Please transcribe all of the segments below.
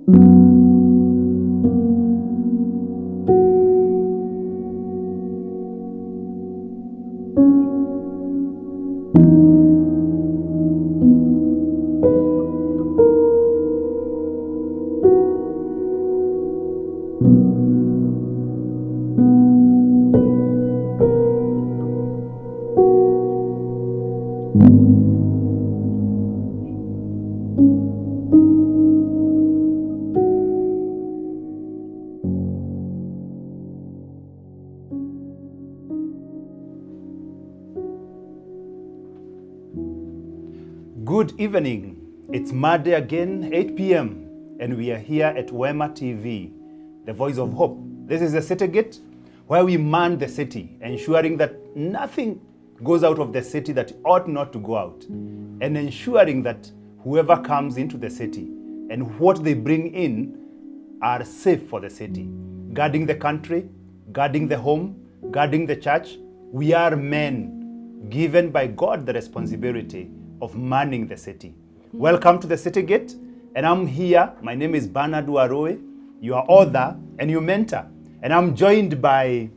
Good evening. It's Monday again, 8 p.m. and we are here at Wema Tv, the voice of hope. This is the city gate where we man the city, ensuring that nothing goes out of the city that ought not to go out, and ensuring that whoever comes into the city and what they bring in are safe for the city. Guarding the country, guarding the home, guarding the church. We are men given by God the responsibility of manning the city. Welcome to the city gate, and I'm here. My name is Warui, your author and your mentor, and I'm joined by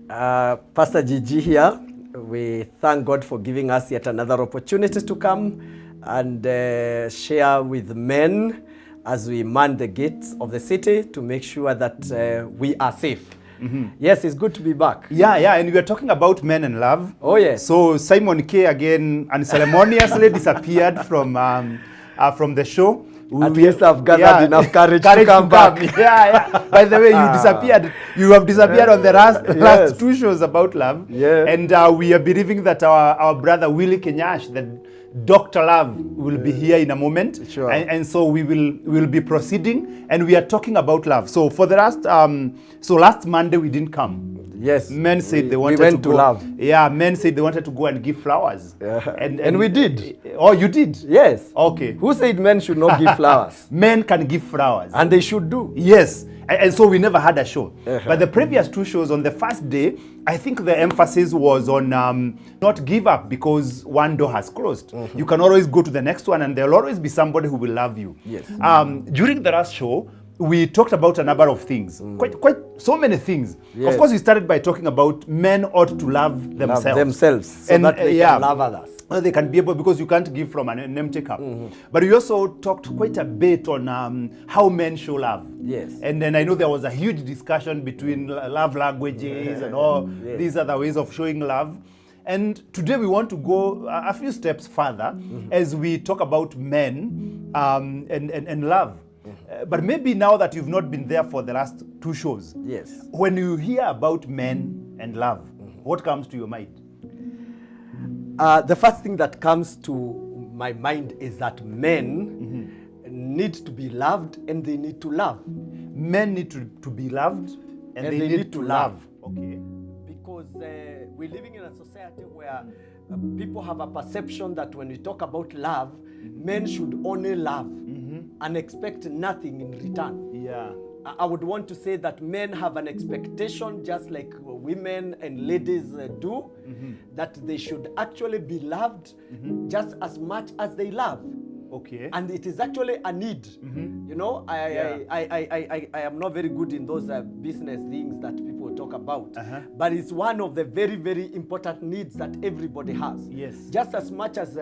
Pastor Gigi here. We thank God for giving us yet another opportunity to come and share with men as we man the gates of the city to make sure that we are safe. Yes, it's good to be back. Yeah, and we are talking about men and love. Oh, yes. So Simon K again unceremoniously disappeared from the show. At least I've gathered enough courage to come back. Yeah. By the way, you disappeared. You have disappeared on the last two shows about love. Yeah. And we are believing that our brother Willie Kinyash, the Dr. Love, will be here in a moment. Sure. And so we will be proceeding, and we are talking about love. So for the last Monday we didn't come. Yes. Men said they wanted went to go. love. Yeah, men said they wanted to go and give flowers. And we did. Oh, you did? Yes. Okay. Who said men should not give flowers? Men can give flowers. And they should do. Yes. And so we never had a show. But the previous two shows, on the first day, I think the emphasis was on not give up because one door has closed. You can always go to the next one, and there will always be somebody who will love you. Yes. During the last show, we talked about a number of things, quite so many things. Yes. Of course, we started by talking about men ought to love themselves. Love themselves so and, that they can love others. They can be able, because you can't give from an empty cup. But we also talked quite a bit on how men show love. Yes. And then I know there was a huge discussion between love languages and all these other ways of showing love. And today we want to go a few steps further as we talk about men and love. But maybe now that you've not been there for the last two shows, Yes. when you hear about men and love, what comes to your mind? The first thing that comes to my mind is that men need to be loved and they need to love. Men need to be loved and they need to love. Okay. Because we're living in a society where people have a perception that when we talk about love, men should only love and expect nothing in return. Yeah. I would want to say that men have an expectation, just like women and ladies do, that they should actually be loved just as much as they love. Okay. And it is actually a need. You know, I am not very good in those business things that people talk about. But it's one of the very, very important needs that everybody has. Yes. Just as much as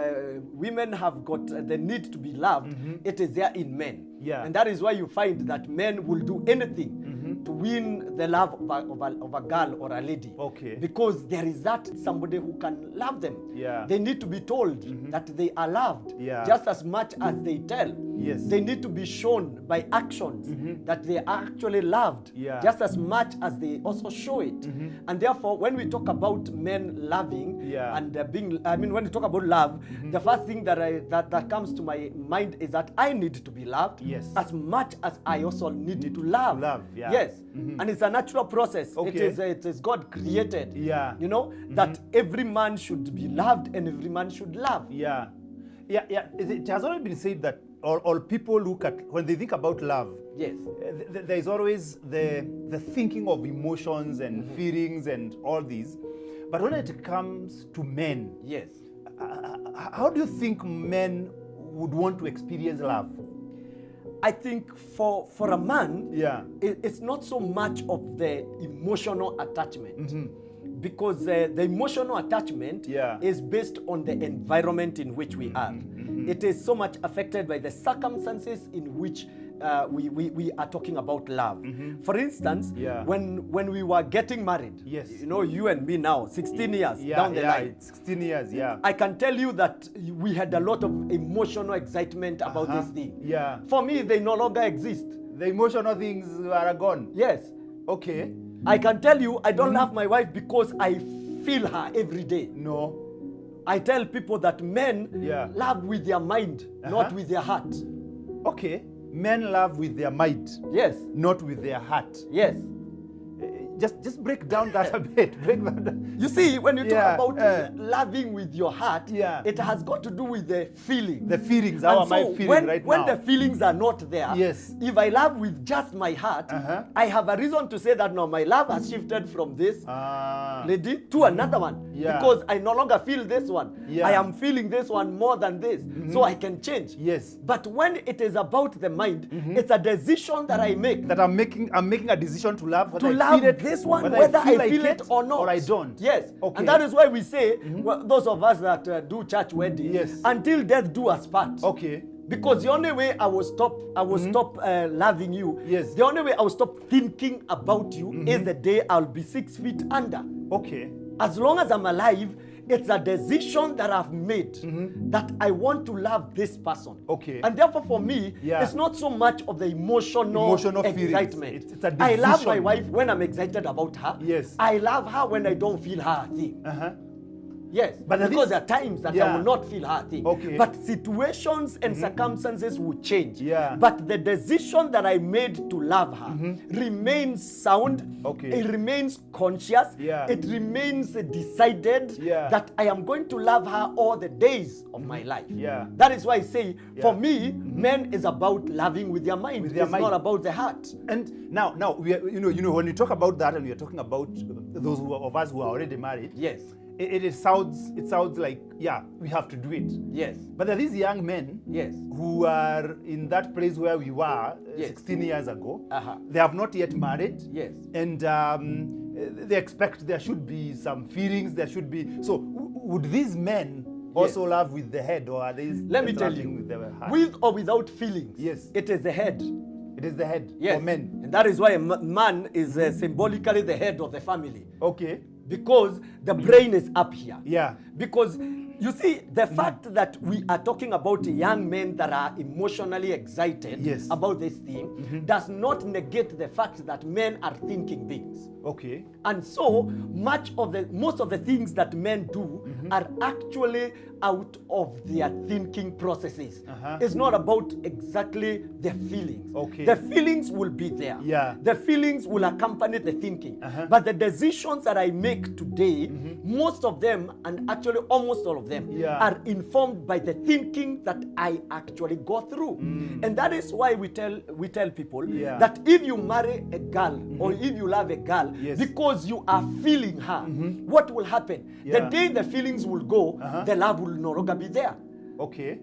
women have got the need to be loved, it is there in men. Yeah. And that is why you find that men will do anything to win the love of a girl or a lady. Okay. Because there is that somebody who can love them. Yeah. They need to be told that they are loved. Yeah. Just as much as they tell. Yes. They need to be shown by actions that they are actually loved. Yeah. Just as much as they also show it. And therefore, when we talk about men loving and when we talk about love, the first thing that comes to my mind is that I need to be loved. Yes. As much as I also need to love. Yeah. Yes. And it's a natural process. Okay. It is God created. Yeah. You know, that every man should be loved and every man should love. Yeah. It has already been said that all people look at, when they think about love, Yes. There is always the thinking of emotions and feelings and all these. But when it comes to men, Yes. How do you think men would want to experience love? I think for a man, Yeah. it's not so much of the emotional attachment. Because the emotional attachment Yeah. is based on the environment in which we are. It is so much affected by the circumstances in which we are talking about love. For instance, Yeah. when we were getting married, Yes. you know, you and me now, 16 years down the line, 16 years, yeah. I can tell you that we had a lot of emotional excitement about this thing. Yeah. For me, they no longer exist. The emotional things are gone. Yes. Okay. I can tell you I don't love my wife because I feel her every day. No. I tell people that men Yeah. love with their mind, not with their heart. Okay. Men love with their might, Yes. not with their heart. Yes. Just break down that a bit. Break that down. You see, when you Yeah, talk about loving with your heart, Yeah. it has got to do with the feeling. The feelings. How am I feeling right when now? the feelings are not there, Yes. if I love with just my heart, I have a reason to say that no, my love has shifted from this lady to another one. Yeah. Because I no longer feel this one. Yeah. I am feeling this one more than this. So I can change. Yes. But when it is about the mind, it's a decision that I make. That I'm making a decision to love. To love this one, whether I feel it or not. or I don't. Yes. Okay. And that is why we say, well, those of us that do church weddings, Yes. until death do us part. Okay. Because the only way I will stop loving you, Yes. the only way I will stop thinking about you is the day I'll be 6 feet under. Okay. As long as I'm alive, it's a decision that I've made that I want to love this person. Okay. And therefore, for me, Yeah. it's not so much of the emotional feelings. excitement. It's a I love my decision. wife when I'm excited about her. Yes. I love her when I don't feel her thing. Yes, But because this- there are times that Yeah. I will not feel her thing. Okay. But situations and circumstances will change. Yeah. But the decision that I made to love her remains sound. Okay. It remains conscious. Yeah. It remains decided Yeah. that I am going to love her all the days of my life. Yeah. That is why I say, for Yeah. me, men is about loving with their mind. With their It's mind. not about the heart. And now we are, when you talk about that, and we are talking about those of us who are already married. Yes. It sounds like, yeah, we have to do it. Yes. But there are these young men Yes. who are in that place where we were Yes. 16 years ago. Uh-huh. They have not yet married. Yes. And they expect there should be some feelings, there should be. So would these men also love with the head, or are they Let me just tell loving you, with the heart? with or without feelings, Yes. it is the head. It is the head Yes. for men. And that is why a man is symbolically the head of the family. Okay. Because the brain is up here. Yeah. Because you see, the fact that we are talking about young men that are emotionally excited Yes. about this thing does not negate the fact that men are thinking beings. Okay. And so most of the things that men do are actually out of their thinking processes. It's not about exactly the feelings. Okay. The feelings will be there. Yeah. The feelings will accompany the thinking. But the decisions that I make today, most of them, and actually almost all of them, Yeah. are informed by the thinking that I actually go through. And that is why we tell people Yeah. that if you marry a girl or if you love a girl, Yes. because you are feeling her, what will happen? Yeah. The day the feelings will go, the love will no longer be there. Okay.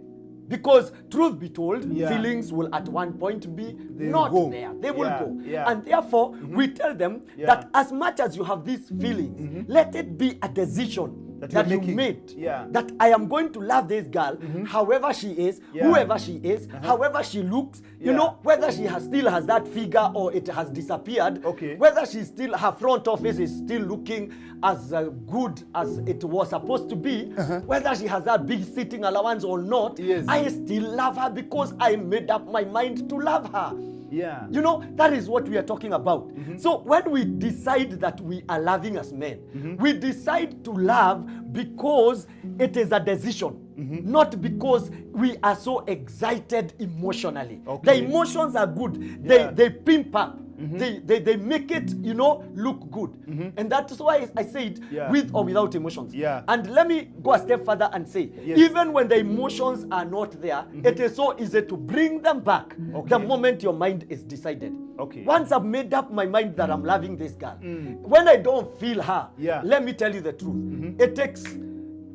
Because truth be told, Yeah. feelings will at one point be They not will go. there. They will Yeah, go. yeah. And therefore, we tell them Yeah. that as much as you have these feelings, let it be a decision That that you're you making. made. Yeah. That I am going to love this girl, however she is, Yeah. whoever she is, however she looks, you Yeah. know, whether she still has that figure or it has disappeared, Okay. whether she still, her front office is still looking as good as it was supposed to be, whether she has that big sitting allowance or not, Yes. I still love her because I made up my mind to love her. Yeah. You know, that is what we are talking about. So when we decide that we are loving as men, we decide to love because it is a decision, not because we are so excited emotionally. Okay. The emotions are good. Yeah. They pimp up. They make it, you know, look good. And that's why I said Yeah. with or without emotions. Yeah. And let me go a step further and say, Yes. even when the emotions are not there, it is so easy to bring them back Okay. the moment your mind is decided. Okay. Once I've made up my mind that I'm loving this girl, when I don't feel her, Yeah. let me tell you the truth. It takes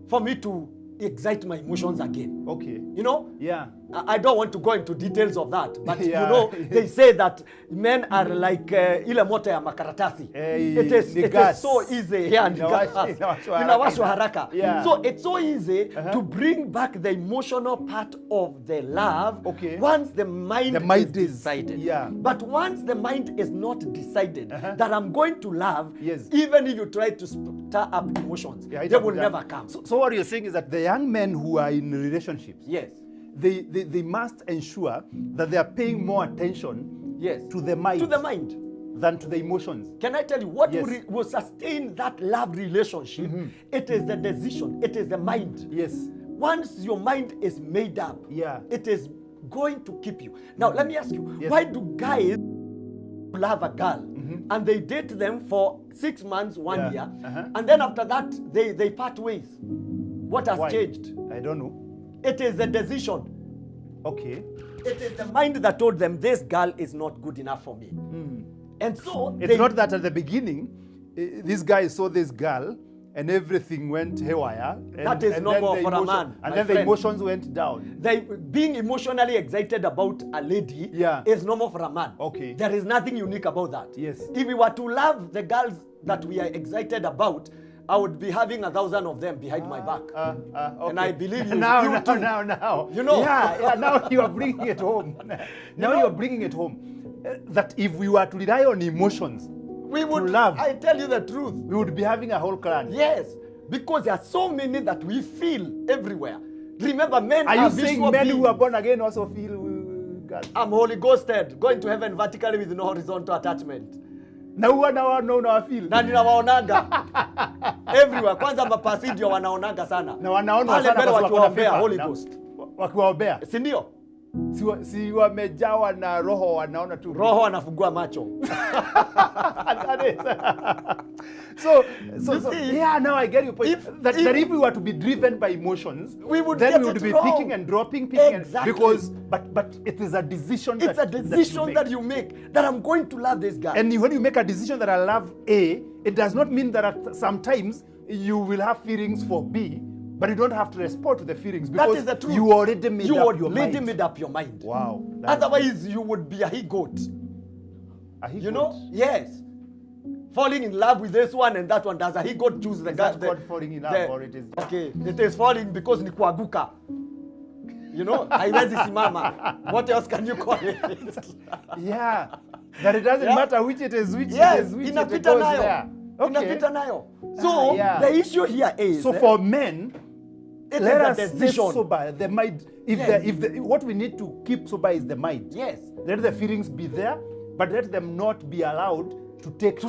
for me to excite my emotions again. Okay. You know? Yeah. I don't want to go into details of that, but Yeah. you know, they say that men are like ile moto ya makaratasi. It is so easy. Yeah, inawashwa haraka. Yeah. So it's so easy to bring back the emotional part of the love once the mind is decided. Yeah. But once the mind is not decided that I'm going to love, Yes. even if you try to stir up emotions, they will never come. So what you're saying is that the young men who are in relationships, Yes. they must ensure that they are paying more attention Yes. to the mind. To the mind. Than to the emotions. Can I tell you what Yes. will sustain that love relationship? It is the decision. It is the mind. Yes. Once your mind is made up, Yeah. it is going to keep you. Now, let me ask you, Yes. why do guys love a girl and they date them for 6 months, 1 year, and then after that, they part ways? What has Why? changed? I don't know. It is the decision. Okay. It is the mind that told them, this girl is not good enough for me. And so It's not that at the beginning, this guy saw this girl and everything went haywire. That is normal for a man, And my then the friend. emotions went down. Being emotionally excited about a lady is normal for a man. Okay. There is nothing unique about that. Yes. If we were to love the girls that we are excited about, I would be having 1,000 of them behind my back. Okay. And I believe you. Now. You know. Yeah, now you are bringing it home. Now you are bringing it home. That if we were to rely on emotions, we would to love, I tell you the truth. we would be having a whole clan. Yes. Because there are so many that we feel everywhere. Remember, men Are are you saying visual men beings. who are born again also feel God? I'm Holy Ghosted, going to heaven vertically with no horizontal attachment. Na feel. Na ninawaonaga everywhere. Kwanza mapasi ndio wanaonaga sana. Na wanaona pale sana mbele kwa sababu wakiwaombea wana Holy favor. Ghost. Wakiwaombea. Si ndio? Si wamejawa na roho wanaona tu. Roho anafungua macho. So see, yeah, now I get your point. That if we were to be driven by emotions, then we would be picking and dropping, Exactly. because but it is a decision. It's a decision that you make that I'm going to love this guy. And when you make a decision that I love A, it does not mean that sometimes you will have feelings for B, but you don't have to respond to the feelings because that is the truth. you already made up your mind. made up your mind. Wow. Otherwise, you would be a he-goat. You know? Yes. Falling in love with this one and that one. Does a he-goat choose the guy? Is that called falling in love or it is? Okay, it is falling because ni kuanguka. You know, haiwezi simama. What else can you call it? Yeah. That it doesn't matter which it is, which yes, it is, which it inapita goes nayo. there. Okay. Inapita nayo. So, yeah. the issue here is... So for men, it let is us a stay decision. sober. The mind, what we need to keep sober is the mind. Yes. Let the feelings be there, but let them not be allowed to take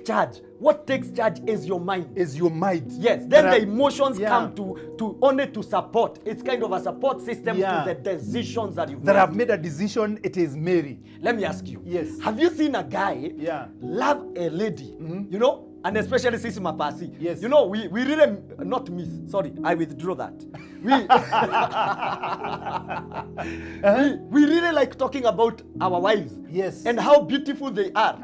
charge. What takes charge is your mind. Is your mind. Yes. Then the emotions come to only to support. It's kind of a support system to the decisions that you've made. I've made a decision, it is Mary. Let me ask you. Yes. Have you seen a guy love a lady? You know? And especially Sisi Mapasi. Yes. You know, we really, not miss, sorry, I withdraw that. We really like talking about our wives. Yes. And how beautiful they are.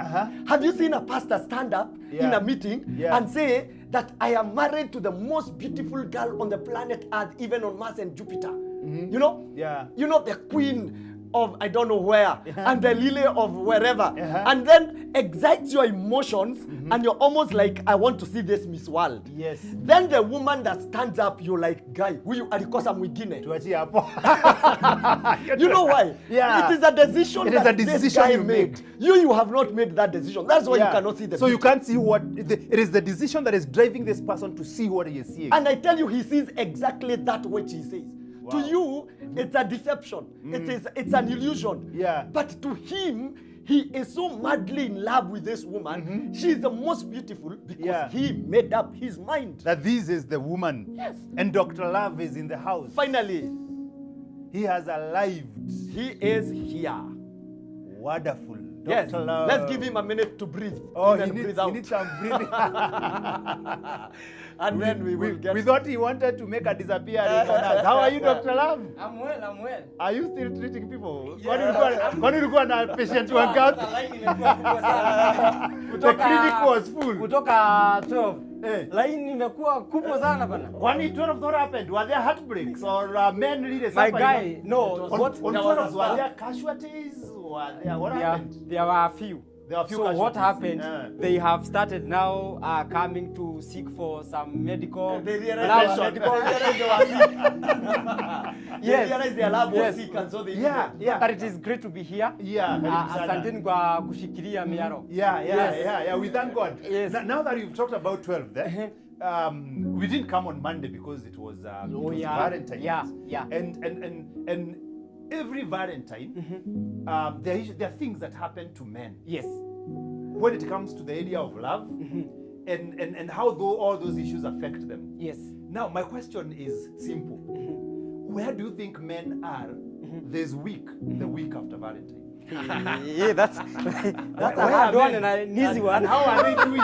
Have you seen a pastor stand up in a meeting and say that I am married to the most beautiful girl on the planet Earth, even on Mars and Jupiter? You know? Yeah. You know, the queen of I don't know where and the lily of wherever and then excites your emotions and you're almost like, I want to see this Miss World. Yes. Then the woman that stands up, you're like, guy, huyu alikosa mwingine. You know why? Yeah. It is a decision this guy you made. You have not made that decision. That's why you cannot see the So you can't see what it is the decision that is driving this person to see what he is seeing. And I tell you, he sees exactly that which he says. Wow. To you, it's a deception. It's an illusion. Yeah. But to him, he is so madly in love with this woman. She is the most beautiful because he made up his mind. That this is the woman. Yes. And Dr. Love is in the house. Finally. He has arrived. He is here. Wonderful. Yes. Dr. Love. Let's give him a minute to breathe. Oh, he needs some breathing. And then we will get... We thought he wanted to make a disappearance on us. How are you, Dr. Love? I'm well. Are you still treating people? Yes. Kwani ulikuwa na patient wangapi? The clinic was full. Kutoka 12 Line imekuwa kubwa sana bana. When it 12 what happened? Were there heartbreaks or men really My suffering? guy, no. On What 12 were there casualties? Were there, what happened? there were a few. There were a few So what casualties. happened? They have started now coming to seek for some medical. They realized now they medical. They realized their lab was sick and so they Yeah. But it is great to be here. Yeah, karibu sana. Asanteni kwa kushikilia miaro. Yeah. We thank God. Yes. Now that you've talked about 12 there, we didn't come on Monday because it was, Valentine's. Yeah. And every Valentine, there are things that happen to men. Yes. When it comes to the area of love, and how all those issues affect them. Yes. Now, my question is simple. Where do you think men are this week, the week after Valentine? Yeah, that's a hard one and an easy one. And how are they doing?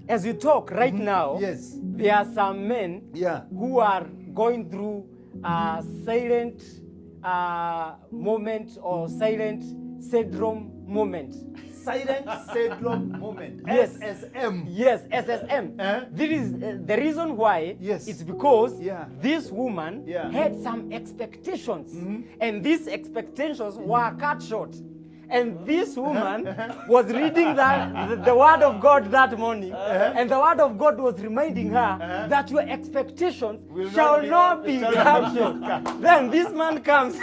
As you talk right now, Yes. there are some men who are going through a silent moment or silent syndrome moment. Silent syndrome moment. Yes. SSM. Yes, SSM. This is the reason why. Yes. It's because Yeah. this woman had some expectations, and these expectations were cut short. And this woman was reading the word of God that morning, and the word of God was reminding her that your expectations shall not be cut short. Then this man comes.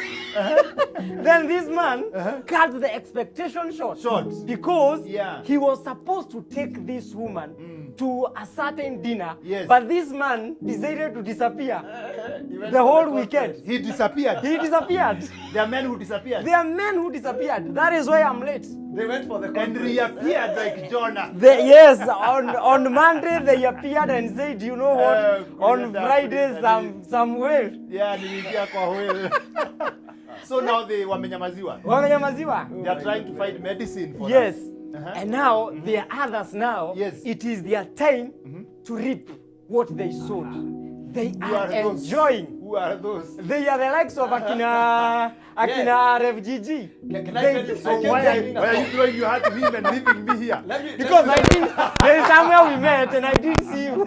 Then this man cut the expectation short. Because he was supposed to take this woman to a certain dinner, but this man decided to disappear the whole weekend. He disappeared. He disappeared. There are men who disappeared. There are men who disappeared. That is why I'm late. They went for the And conference. reappeared like Jonah. Yes, on Monday they appeared and said, you know what? On Friday some whale. Yeah, niliingia kwa whale. So now they wamenyamaziwa. Wamenyamaziwa. They are trying to find medicine for Yes. that. And now there are others now. Yes. It is their time to reap what they sowed. They are those? enjoying. Who are those? They are the likes of Akina Rev G. Can I tell you? So why are you throwing your heart to him and leaving me here? Because I didn't. There is somewhere we met and I didn't see you.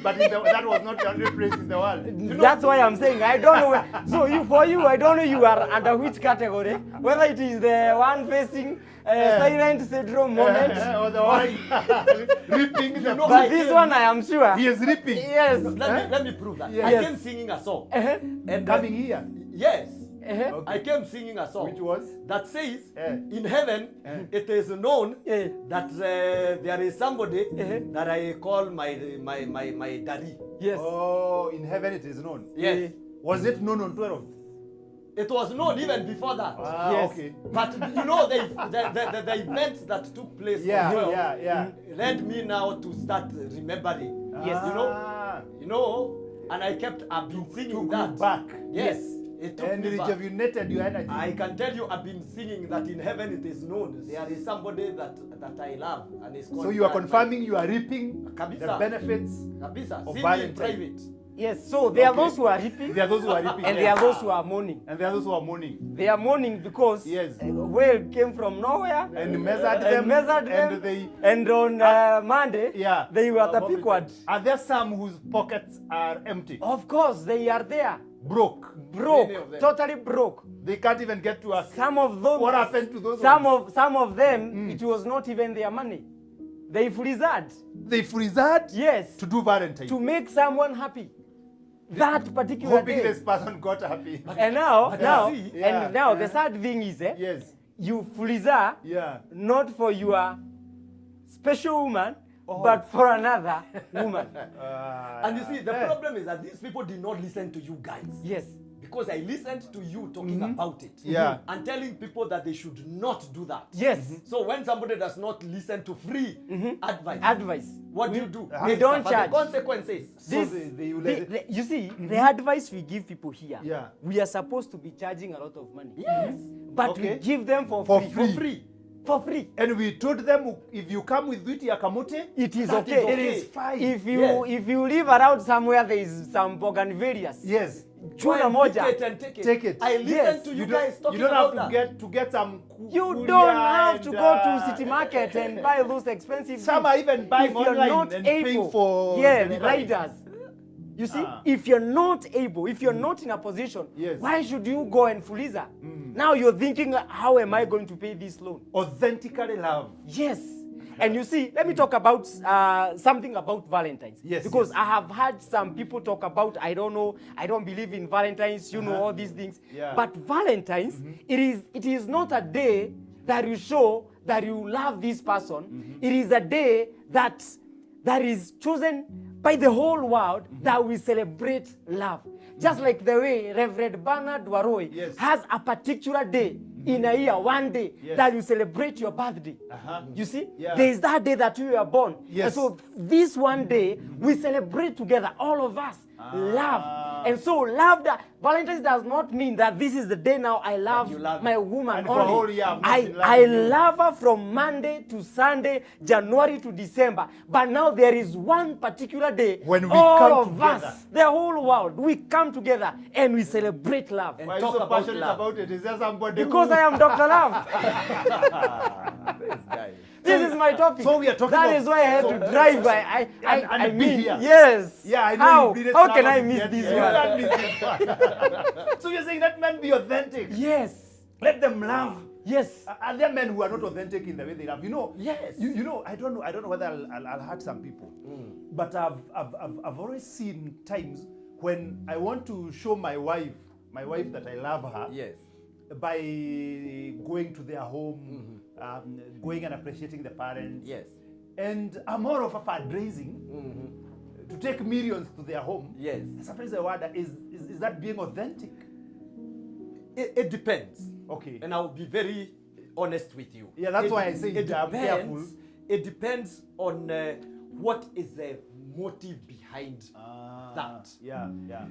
But that was not the only place in the world. That's why I'm saying I don't know where. So for you, I don't know you are under which category. Whether it is the one facing silent syndrome moment or the one ripping the but this one I am sure. He is ripping. Yes. Let me prove that. Yes. I came singing a song. And coming here. Yes. Okay. I came singing a song. Which was? That says, in heaven, it is known that there is somebody that I call my daddy. Yes. Oh, in heaven it is known. Yes. Was it known on 12th? It was known even before that. Yes. Okay. But you know the events that took place on 12 led me now to start remembering. Yes. You know, and I've been singing that. Back. Yes. It took And me back. rejuvenated your energy. I can tell you, I've been singing that in heaven it is known. There is somebody that I love, and it's called. So you are confirming you are reaping Kabisa. the benefits Kabisa. of See me in Valentine. private. Yes. So there are those who are reaping, There are those who are reaping. and there are those who are mourning. And there are those who are mourning. They are mourning because Yes. whale came from nowhere And measured them. and they, and on Monday they were the pickward. Are there some whose pockets are empty? Of course, they are there. Broke. Many of them. Totally broke. They can't even get to us. Some of them. What happened to those Some ones? of them, it was not even their money. They freezed. They freezed Yes. to do Valentine. To make someone happy. That particular Hoping day. this person got happy. And now, Yeah. the sad thing is, Yes. you freeze Yeah. not for your special woman, but for another woman. And you see, the problem is that these people did not listen to you guys. Yes. Because I listened to you talking about it. Yeah. And telling people that they should not do that. Yes. So when somebody does not listen to free Advice. what do you do? We don't charge. The consequences. So You see, the advice we give people here, Yeah. we are supposed to be charging a lot of money. Yes. But we give them for For free. free. For free. For free. And we told them if you come with Witi Akamute, It is That okay. is okay. it is fine. If you Yes. if you live around somewhere there is some bougainvilleas, Yes. chuna moja. Pick it and take it. Take it. I listen Yes. to you guys talking you don't about have that. to get some You kuria don't have to and, go to city market and buy those expensive some things. are even buying If you're online not and able, paying for yeah, delivery. riders. You see, Ah. if you're not able, if you're not in a position, Yes. why should you go and fuliza? Now you're thinking, how am I going to pay this loan? Authentically love. Yes. And you see, let me talk about something about Valentine's. Yes, Because yes. I have heard some people talk about, I don't know, I don't believe in Valentine's, you know, all these things. Yeah. But Valentine's, it is not a day that you show that you love this person. It is a day that is chosen by the whole world that we celebrate love. Just like the way Reverend Bernard Warui Yes. has a particular day in a year, one day, Yes. that you celebrate your birthday. You see? Yeah. There is that day that you were born. Yes. And so this one day, we celebrate together, all of us, love. And so love, Valentine's does not mean that this is the day now I love, you love my woman And for a only. whole year, I've not been I loving you. love her from Monday to Sunday, January to December. But now there is one particular day, When we all come of together. us, the whole world, we come together and we celebrate love. And Why are you talk so about passionate love. about it? Is there somebody Because who... I am Dr. Love. This guy. This is my topic. So we are talking That about- is why I had to drive. I be mean, here. yes. Yeah, I know How? you needed How to can travel I to miss get this here. You one? can't miss this one. So you're saying that men be authentic. Yes. Let them love. Yes. Are there men who are not authentic in the way they love? You know, Yes. you know, I don't know whether I'll hurt some people, but I've always seen times when I want to show my wife that I love her, Yes. by going to their home, going and appreciating the parents. Yes. And I'm more of a fundraising to take millions to their home. Yes. And sometimes I wonder, is that being authentic? It depends. Okay. And I'll be very honest with you. Yeah, that's why I say it I'm careful. depends. It depends on what is the motive behind that. Yeah, yeah.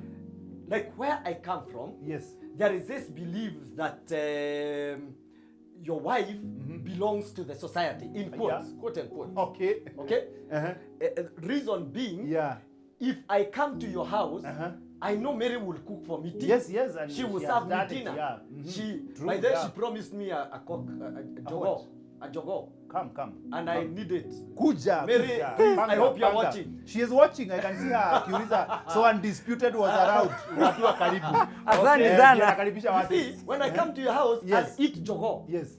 Like where I come from, Yes. there is this belief that your wife belongs to the society, in quotes, Yeah. quote unquote. Okay. Okay? Uh-huh. Reason being, Yeah. if I come to your house, Uh-huh. I know Mary will cook for me tea. Yes, yes, and She will she serve has me done it, dinner. yeah. She, True, by then yeah. she promised me a cock, a jogo, what? a jogo, Come. and I need it. Kuja. Mary, kuja. please, I Panga, hope you're panga. watching. She is watching. I can see her. Kiuliza, so Undisputed was around. Watu wa karibu. Asante Okay, sana. anakaribisha You watu. see, when I come to your house Yes. and eat jogo, Yes.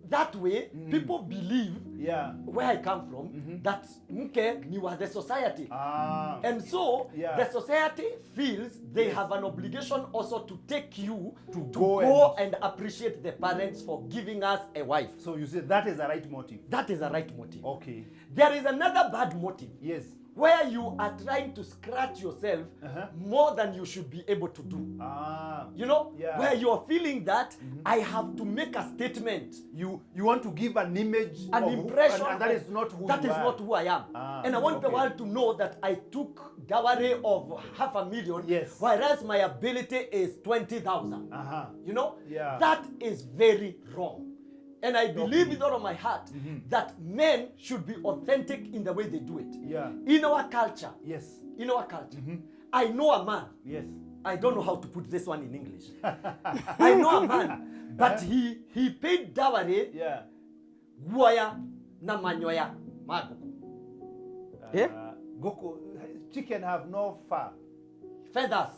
that way people believe Yeah. where I come from that mke ni wa the society. Ah. And so Yeah. the society feels they have an obligation also to take you to go and appreciate the parents for giving us a wife. So you say that is the right motive. That is a right motive. Okay. There is another bad motive Yes. where you are trying to scratch yourself more than you should be able to do. Ah. You know, Yeah. where you are feeling that I have to make a statement, You want to give an image, an of impression, and that of- is not who that you is are. not who I am. Ah, And I want the okay. world to know that I took dowry of 500,000, Yes. whereas my ability is 20,000. Uh-huh. You know, Yeah. that is very wrong. And I believe with all of my heart that men should be authentic in the way they do it. Yeah. In our culture, Yes. I know a man. Yes. I don't know how to put this one in English. I know a man, but he paid dowry Yeah. guaya na manyoya maguku. Yeah. Goku, chicken have no fur. Feathers.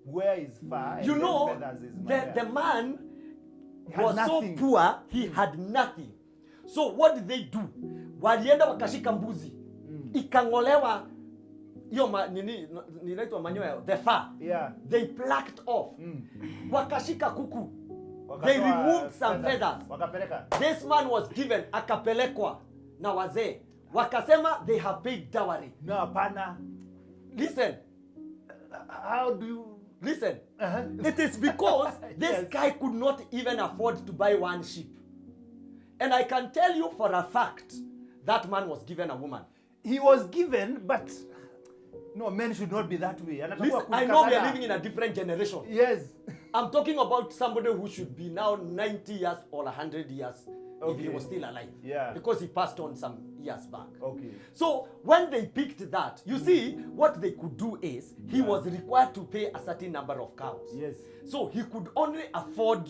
Where is fur? You and know, then feathers is the man Had was nothing. so poor, he had nothing. So what did they do? Walienda wakashika mbuzi. Ikang'olewa hiyo ninaitwa manyoya, the fur. Yeah. They plucked off. Wakashika kuku. Wakatoa They removed some feathers. Wakapeleka. This man was given akapelekwa na wazee. Wakasema they have paid dowry. No, hapana. Listen. How do you... Listen, Uh-huh. it is because this Yes. guy could not even afford to buy one sheep. And I can tell you for a fact, that man was given a woman. He was given, but... No, men should not be that way. Anatakuwa Listen, I know we are kukatana. living in a different generation. Yes. I'm talking about somebody who should be now 90 years or 100 years if he Okay. was still alive. Yeah. Because he passed on some years back. Okay. So when they picked that, you see, what they could do is, he was required to pay a certain number of cows. Yes. So he could only afford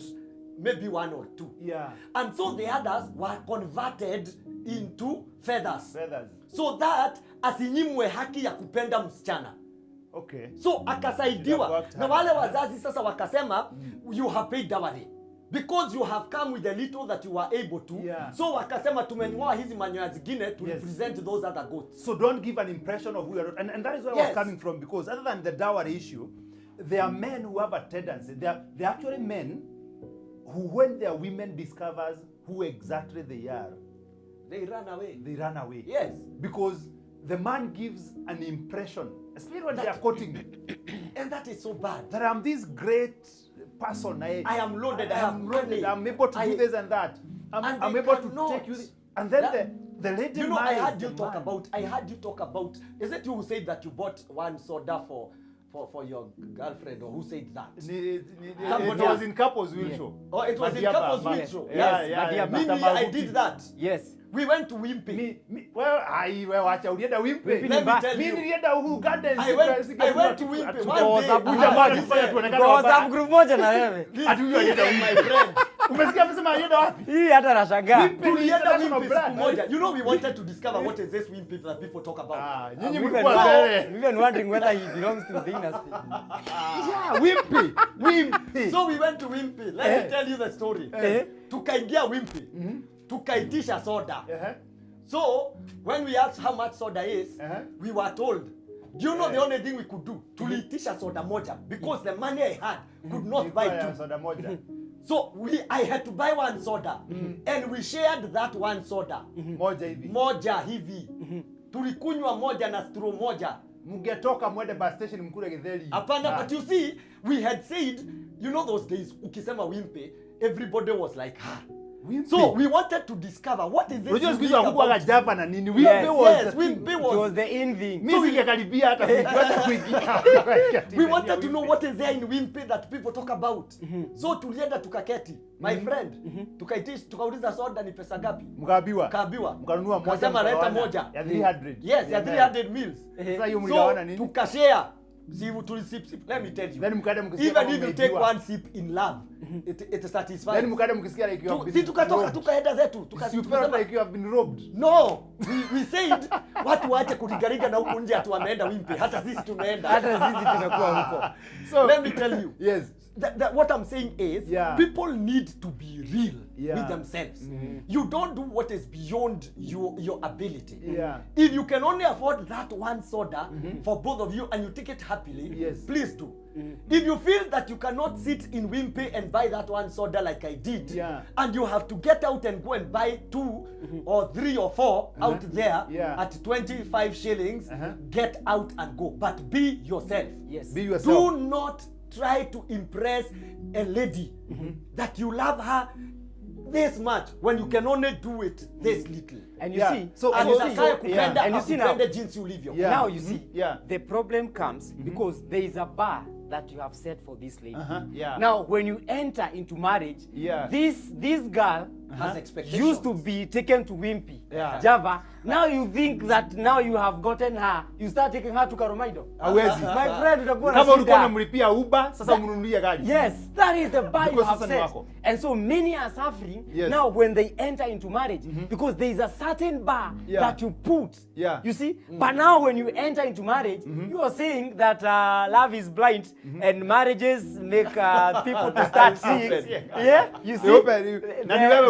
maybe 1 or 2. Yeah. And so the others were converted into feathers. Feathers. So that asinyimwe haki ya kupenda msichana. Okay. So akasaidiwa. Na wale wazazi sasa wakasema, you have paid dowry. Because you have come with the little that you were able to. Yeah. So wakasema tumengoa hizi manyoya zingine to represent those other goats. So don't give an impression of who you are. And that is where I was coming from, because other than the dowry issue, there are men who have a tendency. There are actually men who, when their women discovers who exactly they are, they run away. They run away. Yes. Because the man gives an impression, especially when they are courting. And that is so bad. That I'm this great person. I am loaded. I have money. I'm able to do this and that. I'm able to take you. And then the lady, you know, I heard you talk about. Is it you who said that you bought 1 soda for your girlfriend, or who said that? It was in couples will show. Oh, it was in couples will show. Yeah. Me, I did that. Yes. We went to Wimpy. Wacha ulienda Wimpy. Let me tell you. Nilienda Uganda. I went to Wimpy one day. Kwa group moja na wewe. Atuyo alienda my friend. Umesikia amesema alienda wapi? Hii hata nashangaa. Tulienda Wimpy siku moja. You know, we wanted to discover what is this Wimpy that people talk about. Nyinyi mlikuwa mbele. Even wondering whether he belongs to the dynasty. Yeah, Wimpy. So we went to Wimpy. Let me tell you the story. Tukaingia Wimpy. Tukaitisha soda. So when we asked how much soda is, we were told, do you know the only thing we could do? Tuliitisha soda moja, because the money I had could not buy 2. Soda moja. So I had to buy 1 soda, and we shared that 1 soda. Moja hivi. Tulikunywa moja na straw moja. Mungetoka mwende bus station mkule githeri. Apana, but you see, we had said, you know those days, ukisema Wimpy, everybody was like, Wimpy. So we wanted to discover what is this. Wimpy was the in thing. We wanted to know what is there in Wimpy that people talk about. So tulienda tukaketi, my friend, tukauliza soda ni pesa ngapi? Mkaambiwa. Mkanunua moja. Kasema leta moja. Ya 300. Yes, ya 300 meals. Sasa hiyo mligawana nini? Tukashare. See, sip. Let me tell you. Even if you take 1 sip in love, it satisfies. Then mkada mkisikia like you have been. Si tukatoka tukaenda zetu. Tukasema like you have been robbed. No, we said watu waache kuligariga na huko nje atu wameenda Wimpy. Hata sisi tumeenda. Hata sisi tunakuwa huko. So let me tell you. Yes. What I'm saying is, people need to be real with themselves. You don't do what is beyond your ability. If you can only afford that 1 soda for both of you and you take it happily, please do. If you feel that you cannot sit in Wimpy and buy that 1 soda like I did, and you have to get out and go and buy 2 or 3 or 4 out there at 25 shillings, get out and go. But be yourself. Yes. Be yourself. Do not try to impress a lady that you love her this much when you can only do it this little. And you see, and you see now, now you see, the problem comes because there is a bar that you have set for this lady. Now, when you enter into marriage, this girl has expectations. Used to be taken to Wimpy, Java. Now you think that now you have gotten her, you start taking her to Karomaido. My friend, utakuwa na shida. Kama ulikuwa unamlipia Uber, sasa umnunulie gari. Yes, that is the bar you have set. And so many are suffering now when they enter into marriage because there is a certain bar that you put. You see? But now when you enter into marriage, you are saying that love is blind and marriages make people to start seeing. You see?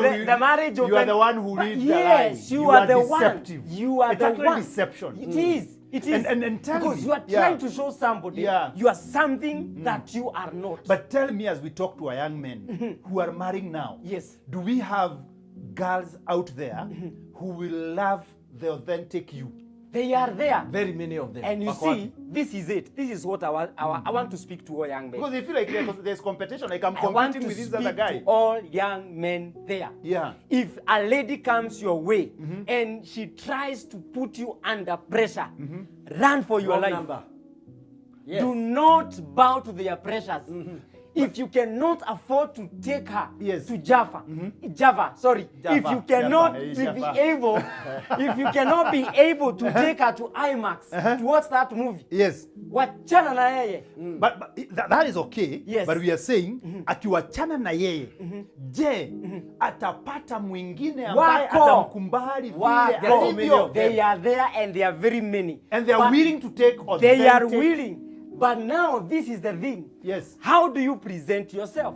The marriage you are the one who reads the lies. Yes, you are the deceptive. One. You are it's the actually one. Deception. It is. It is. And tell because me, you are trying to show somebody you are something that you are not. But tell me, as we talk to our young men who are marrying now, do we have girls out there who will love the authentic you? They are there. Very many of them. And you see, this is it. This is what I want to speak to all young men. Because they feel like there's competition. Like I'm competing with this other guy. I want to speak to all young men there. If a lady comes your way and she tries to put you under pressure, run for your life. Do not bow to their pressures. if you cannot afford to take her Yes. to Java, Java. if you cannot Java. be able, if you cannot be able to take her to IMAX to watch that movie, Yes. wachana na yeye. But that is okay. Yes. But we are saying akiwachana na yeye, je, atapata mwingine ambaye Wako. atamkumbali vile alivyo? They are there and they are very many. And they are But willing to take authentic. they are willing. But now this is the thing. Yes. How do you present yourself?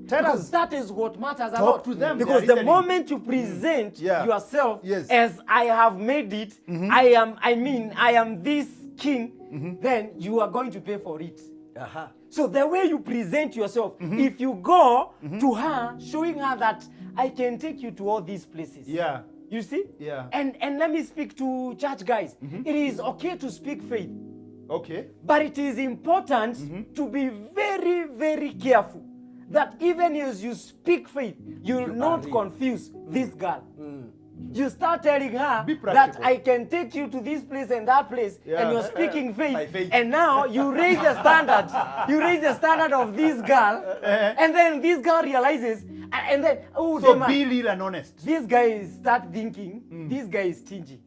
Tell Because us. that is what matters a Talk lot. to them. Because They are the listening. moment you present Yeah. yourself Yes. as I have made it, I am this king, then you are going to pay for it. So the way you present yourself, if you go to her, showing her that I can take you to all these places. Yeah. You see? Yeah. And let me speak to church guys. It is okay to speak faith. Okay. But it is important to be very, very careful that even as you speak faith, you will not confuse this girl. You start telling her Be that practical. I can take you to this place and that place, Yeah. and you're speaking By faith, faith. and now you raise the standard. You raise the standard of this girl, and then this girl realizes, and then, oh, So Njema, be real and honest. this guy start thinking, this guy is stingy.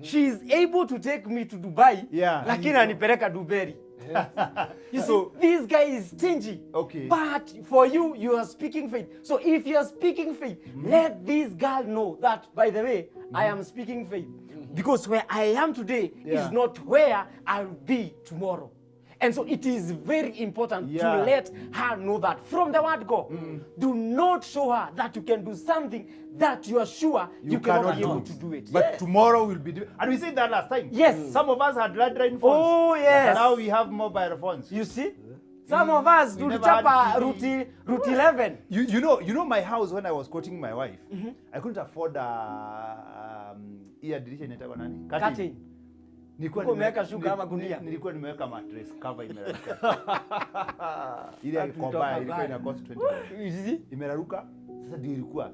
She is able to take me to Dubai, Yeah. lakini anipeleka Duberi. You see, this guy is stingy. Okay. But for you, you are speaking faith. So if you are speaking faith, let this girl know that, by the way, I am speaking faith. Because where I am today Yeah. is not where I'll be tomorrow. And so it is very important Yeah. to let her know that from the word go. Do not show her that you can do something that you are sure you cannot be able to do it. But tomorrow will be different. And we said that last time. Yes. Some of us had landline phones. Oh, yes. Now we have mobile phones. You see? Some of us We do never had chapa TV. route 11. You know my house when I was quoting my wife, I couldn't afford ear dirisha inaitwa nani? Curtain. Nilikuwa Uko nime- umeweka shuka ama gunia? Nilikuwa nimeweka mattress cover imeraruka. Ile That iko we mbaya talk ilikuwa about. ina cost 20. You see? Imeraruka. Sasa ndio ilikuwa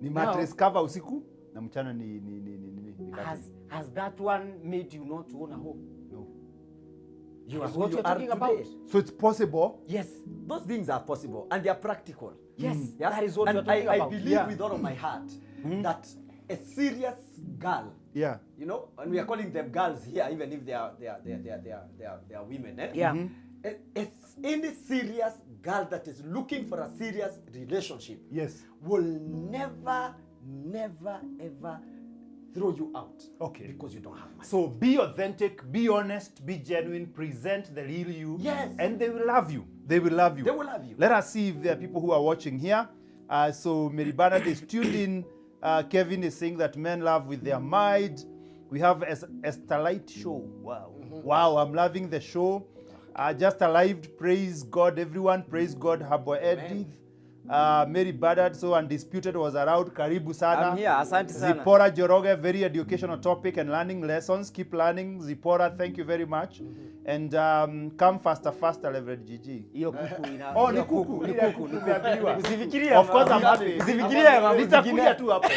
ni mattress cover usiku na mchana ni curtain. Has that one made you not own a home? No. You are Who what you you're are talking today. about. So it's possible. Yes. Those things are possible and they are practical. Yes. Yeah? That is what and you're talking I about. believe Yeah. with all of my heart that a serious girl, Yeah. you know, and we are calling them girls here, even if they are women. Eh? Yeah. It's any serious girl that is looking for a serious relationship Yes. will never ever throw you out. Okay. Because you don't have money. So be authentic, be honest, be genuine, present the real you. Yes. And they will love you. They will love you. They will love you. Let us see if there are people who are watching here. So Mary Bernard is tuned in. Kelvin is saying that men love with their mind. We have a Starlight show. Wow. Wow, I'm loving the show. Just arrived. Praise God, everyone. Praise God. Habo Edith. Mary Bernard, so Undisputed was around. Karibu sana. I'm here. Asante sana. Zipora Joroge, very educational topic and learning lessons. Keep learning. Zipora, thank you very much. And come faster, Rev G. Hiyo kuku ina. Oh, ni hiyo kuku. Ni Ile kuku. tumeambiwa. Usifikirie. Of course I'm happy. Usifikirie mambo Nitakuja zingine. tu hapo.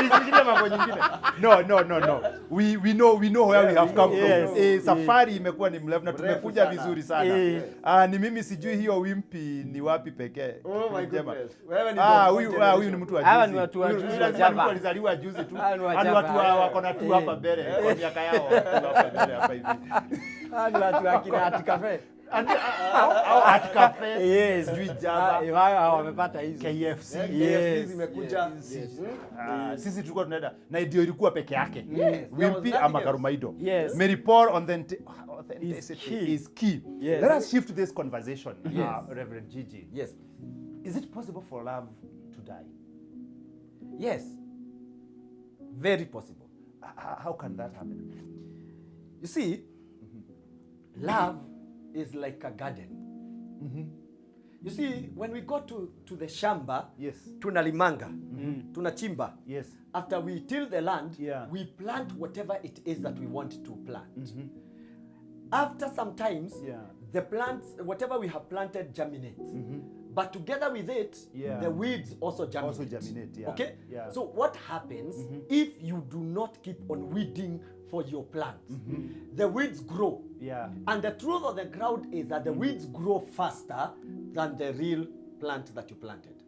Nisifikirie mambo nyingine. No. We know where we have come Yes. from. Safari imekuwa ni mrefu na tumekuja sana. vizuri sana. Ni mimi sijui hiyo wimpi ni wapi pekee. Oh my Njema. goodness. Wewe ni Huyu ni mtu wa juzi. Hawa ni watu wa juzi wa Lazima Java. mtu alizaliwa juzi tu. Hawa ni wa Ani Java. watu wako na tu hapa mbele kwa miaka yao hapa mbele hapa hivi. Ni watu wa kina ati cafe. Au at cafe. Yes. Sijui Java. Wao wamepata hizo. KFC. KFC zimekuja. Sisi tulikuwa tunaenda na ndio ilikuwa peke yake. there was Wimpi nothing ama else. Karumaido. Yes. Mary Paul authenticity is key. Yes. Let us shift this conversation, Yes. Reverend Gigi. Yes. Is it possible for love to die? Yes. Very possible. How can that happen? You see, love is like a garden. You see, when we go to the shamba, Yes. tunalimanga, tunachimba. Yes. After we till the land, Yeah. we plant whatever it is that we want to plant. After some times, Yeah. the plants, whatever we have planted germinates. But together with it, Yeah. the weeds also germinate. Also germinate, yeah. Okay? Yeah. So what happens if you do not keep on weeding for your plants? The weeds grow. Yeah. And the truth of the crowd is that the weeds grow faster than the real plant that you planted.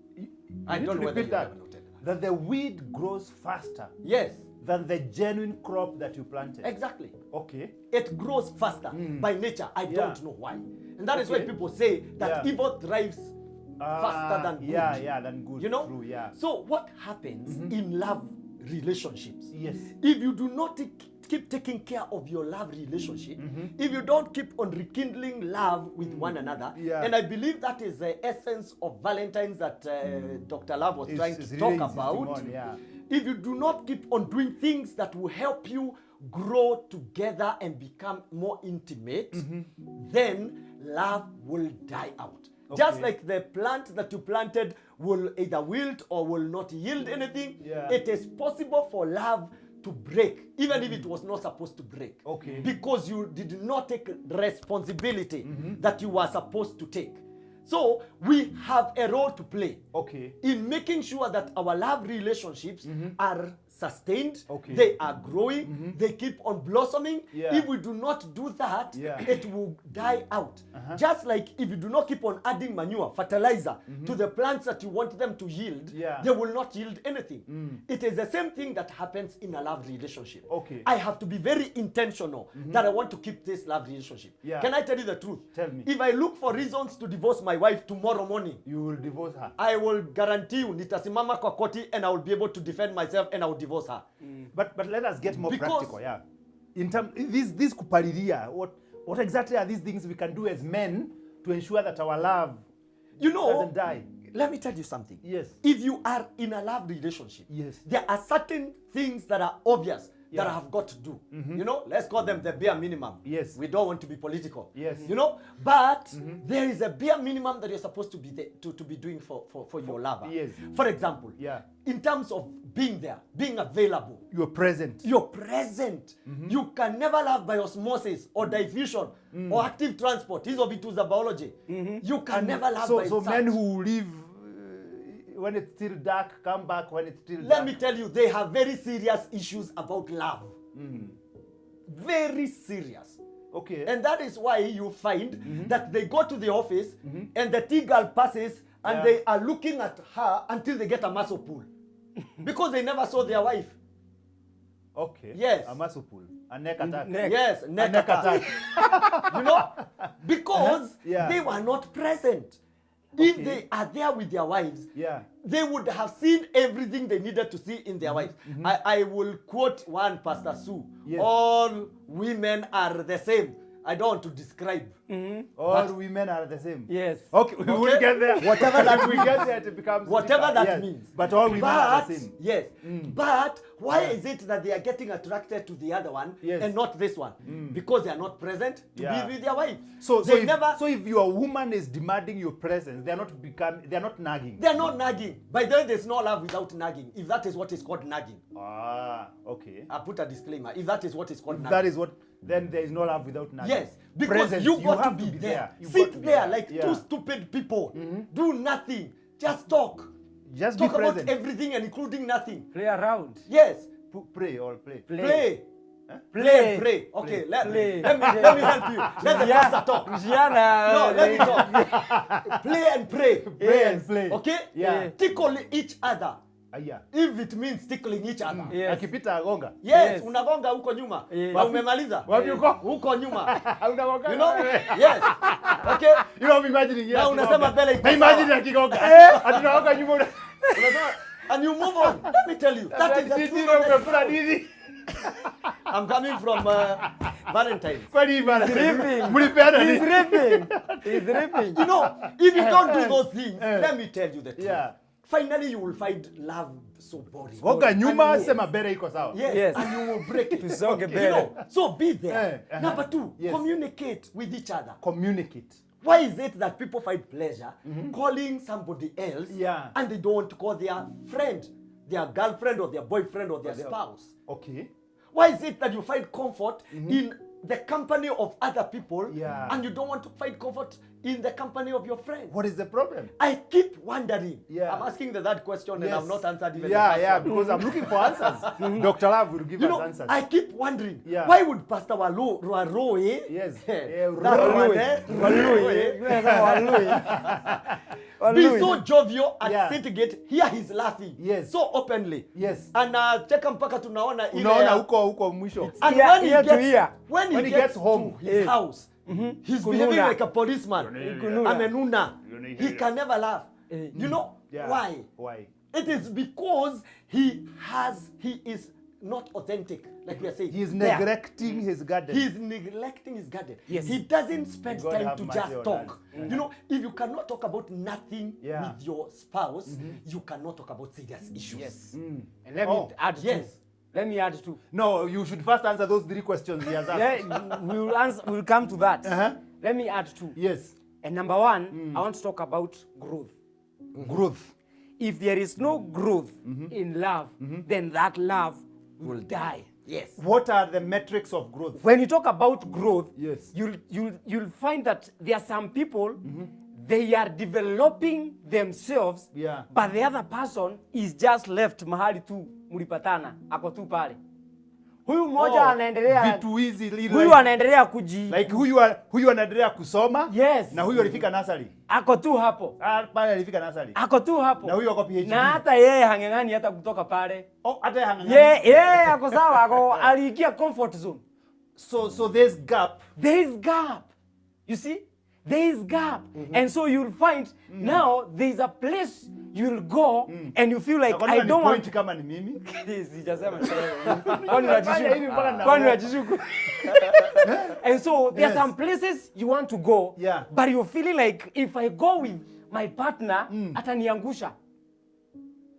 I You don't need know to whether repeat you that. have noted that. That the weed grows faster Yes, than the genuine crop that you planted. exactly. Okay. It grows faster by nature. I Yeah. don't know why. And that is why Okay. people say that Yeah. evil thrives faster than good. Yeah, than good. You know? True, yeah. So what happens in love relationships? Yes. If you do not keep taking care of your love relationship, if you don't keep on rekindling love with one another, Yeah. and I believe that is the essence of Valentine's that Dr. Love was trying to It's talk really insisting about. on, yeah. If you do not keep on doing things that will help you grow together and become more intimate, then love will die out. Just Okay. like the plant that you planted will either wilt or will not yield anything, Yeah. it is possible for love to break, even if it was not supposed to break. Okay. Because you did not take responsibility that you were supposed to take. So we have a role to play Okay. in making sure that our love relationships are sustained, Okay. they are growing, they keep on blossoming. Yeah. If we do not do that, Yeah. it will die out. Just like if you do not keep on adding manure, fertilizer to the plants that you want them to yield, Yeah. they will not yield anything. It is the same thing that happens in a love relationship. Okay. I have to be very intentional that I want to keep this love relationship. Yeah. Can I tell you the truth? Tell me. If I look for reasons to divorce my wife tomorrow morning, You will divorce her. I will guarantee you nitasimama kwa koti and I will be able to defend myself and I will divorce her. But let us get more Because- practical, yeah. In terms this kupaliria, what exactly are these things we can do as men to ensure that our love You know, doesn't die? let me tell you something. Yes. If you are in a love relationship, Yes. there are certain things that are obvious that Yeah. I have got to do. You know, let's call them the bare minimum. Yes. We don't want to be political. Yes. You know, but there is a bare minimum that you're supposed to be to be doing for your lover. Yes. For example, Yeah. in terms of being there, being available, You're present. you're present. You can never love by osmosis or diffusion or active transport. Hizo vitu za biology. You can never love by So such. men who live when it's still dark, come back when it's still Let dark. me tell you, they have very serious issues about love. Very serious. Okay. And that is why you find that they go to the office and the T-girl passes and Yeah. they are looking at her until they get a muscle pull. Because they never saw their wife. Okay. Yes. A muscle pull. A neck attack. Neck. Yes, neck neck attack. You know, because Yeah. they were not present. Okay. If they are there with their wives, Yeah. they would have seen everything they needed to see in their wives. I will quote one Pastor Sue. Yes. All women are the same. I don't want to describe. All women are the same. Yes. Okay, we will get there. Whatever that we get there, it becomes Whatever deeper. that Yes. means. But all women are the same. Yes. But why is it that they are getting attracted to the other one Yes. and not this one? Because they are not present to Yeah. be with their wife. So they so if your woman is demanding your presence, they are not nagging. They are not nagging. By the way, there's no love without nagging. If that is what is called nagging. Ah, okay. I put a disclaimer. If that is what is called If nagging. that is what, then there is no love without nagging. Yes, because Presence, you got to have be there. You got to Sit be there like Yeah. two stupid people. Do nothing. Just talk. Just Talk be about present. everything and including nothing. Play around. Yes. Pray or play. Play. Huh? Play and pray. Okay, let Play. me help you. Let the pastor talk. No, let me talk. Play and pray. Pray and play. Okay? Yeah. Tickle each other. Aya. If it means tickling each other. Yes. Akipita agonga. Yes, Yes. unagonga huko nyuma. Yes. Na umemaliza. Wapi uko? Huko nyuma. Unagonga. You know? Yes. Okay? You know, I'm imagining here. Na unasema mbele iko Na imagine sawa. akigonga. Atunagonga nyuma. Unasema, and you move on. Let me tell you. That is the Sisi truth ndio of the umekula story. nini? I'm coming from Valentine's. Kwani hivi bana? Ripping. Mlipeana He's nini? ripping. He's ripping. You know, if you don't do those things, let me tell you the truth. Yeah. Finally, you will find love so boring. Gonga And nyuma you- sema bere iko sawa. Yes, Yes. and you will break it. Tusonge You mbele. know, so be there. Number 2, Yes. communicate with each other. Communicate. Why is it that people find pleasure calling somebody else Yeah. and they don't want to call their friend, their girlfriend or their boyfriend or their spouse? Okay. Why is it that you find comfort in the company of other people Yeah. and you don't want to find comfort in the company of your friends. What is the problem? I keep wondering. Yeah. I'm asking the third question and Yes. I've not answered even the Yeah, first yeah, one. because I'm looking for answers. Dr. Love will give You us know, answers. I keep wondering, Yeah. why would Pastor Warui, Yes. that Warui. one, be so jovial at Yeah. Citygate, here he's laughing. Yes. So openly. Yes. And cheka mpaka tunaona ile Unaona ya- huko mwisho. And Ear- when he ear to gets, ear. when When he he gets gets home, to his house, he's behaving Kununa. like a policeman. Kununa. Amenuna. Kununa. He can never laugh. You know Yeah. why? Why? It is because he is not authentic, like we are saying. He is There. neglecting his garden. He's neglecting his garden. Yes. He doesn't spend God time have to mercy just on talk. us. You know, if you cannot talk about nothing Yeah. with your spouse, you cannot talk about serious issues. Yes. Mm. And let Oh, me add yes. two. Let me add two. No, you should first answer those 3 questions he has asked. We'll come to that. Uh-huh. Let me add two. Yes. And number one, I want to talk about growth. Growth. If there is no growth in love, then that love will die. Yes. What are the metrics of growth? When you talk about growth, Yes. you'll find that there are some people, they are developing themselves, Yeah. but the other person is just left mahali tu mulipatana, ako tu pale. Huyu mmoja anaendelea, vitu hizi huyu anaendelea like huyu anaendelea kusoma. Yes. Na huyu alifika nursery. ako tu hapo. Pale alifika nursery. Ako tu hapo. Na huyu ako PhD. Na hata yeye hang'ang'ani hata kutoka pale. Oh, hata hang'ang'ani. Yeye ako sawa, ako aliingia comfort zone. So there's gap. There is gap. You see? There is gap. And so you'll find now there is a place you'll go and you feel like I don't want kama ni mimi. Sijasema. Kwani Kwani unajishuku? And so there are some places you want to go, Yeah. but you're feeling like if I go with my partner, ataniangusha.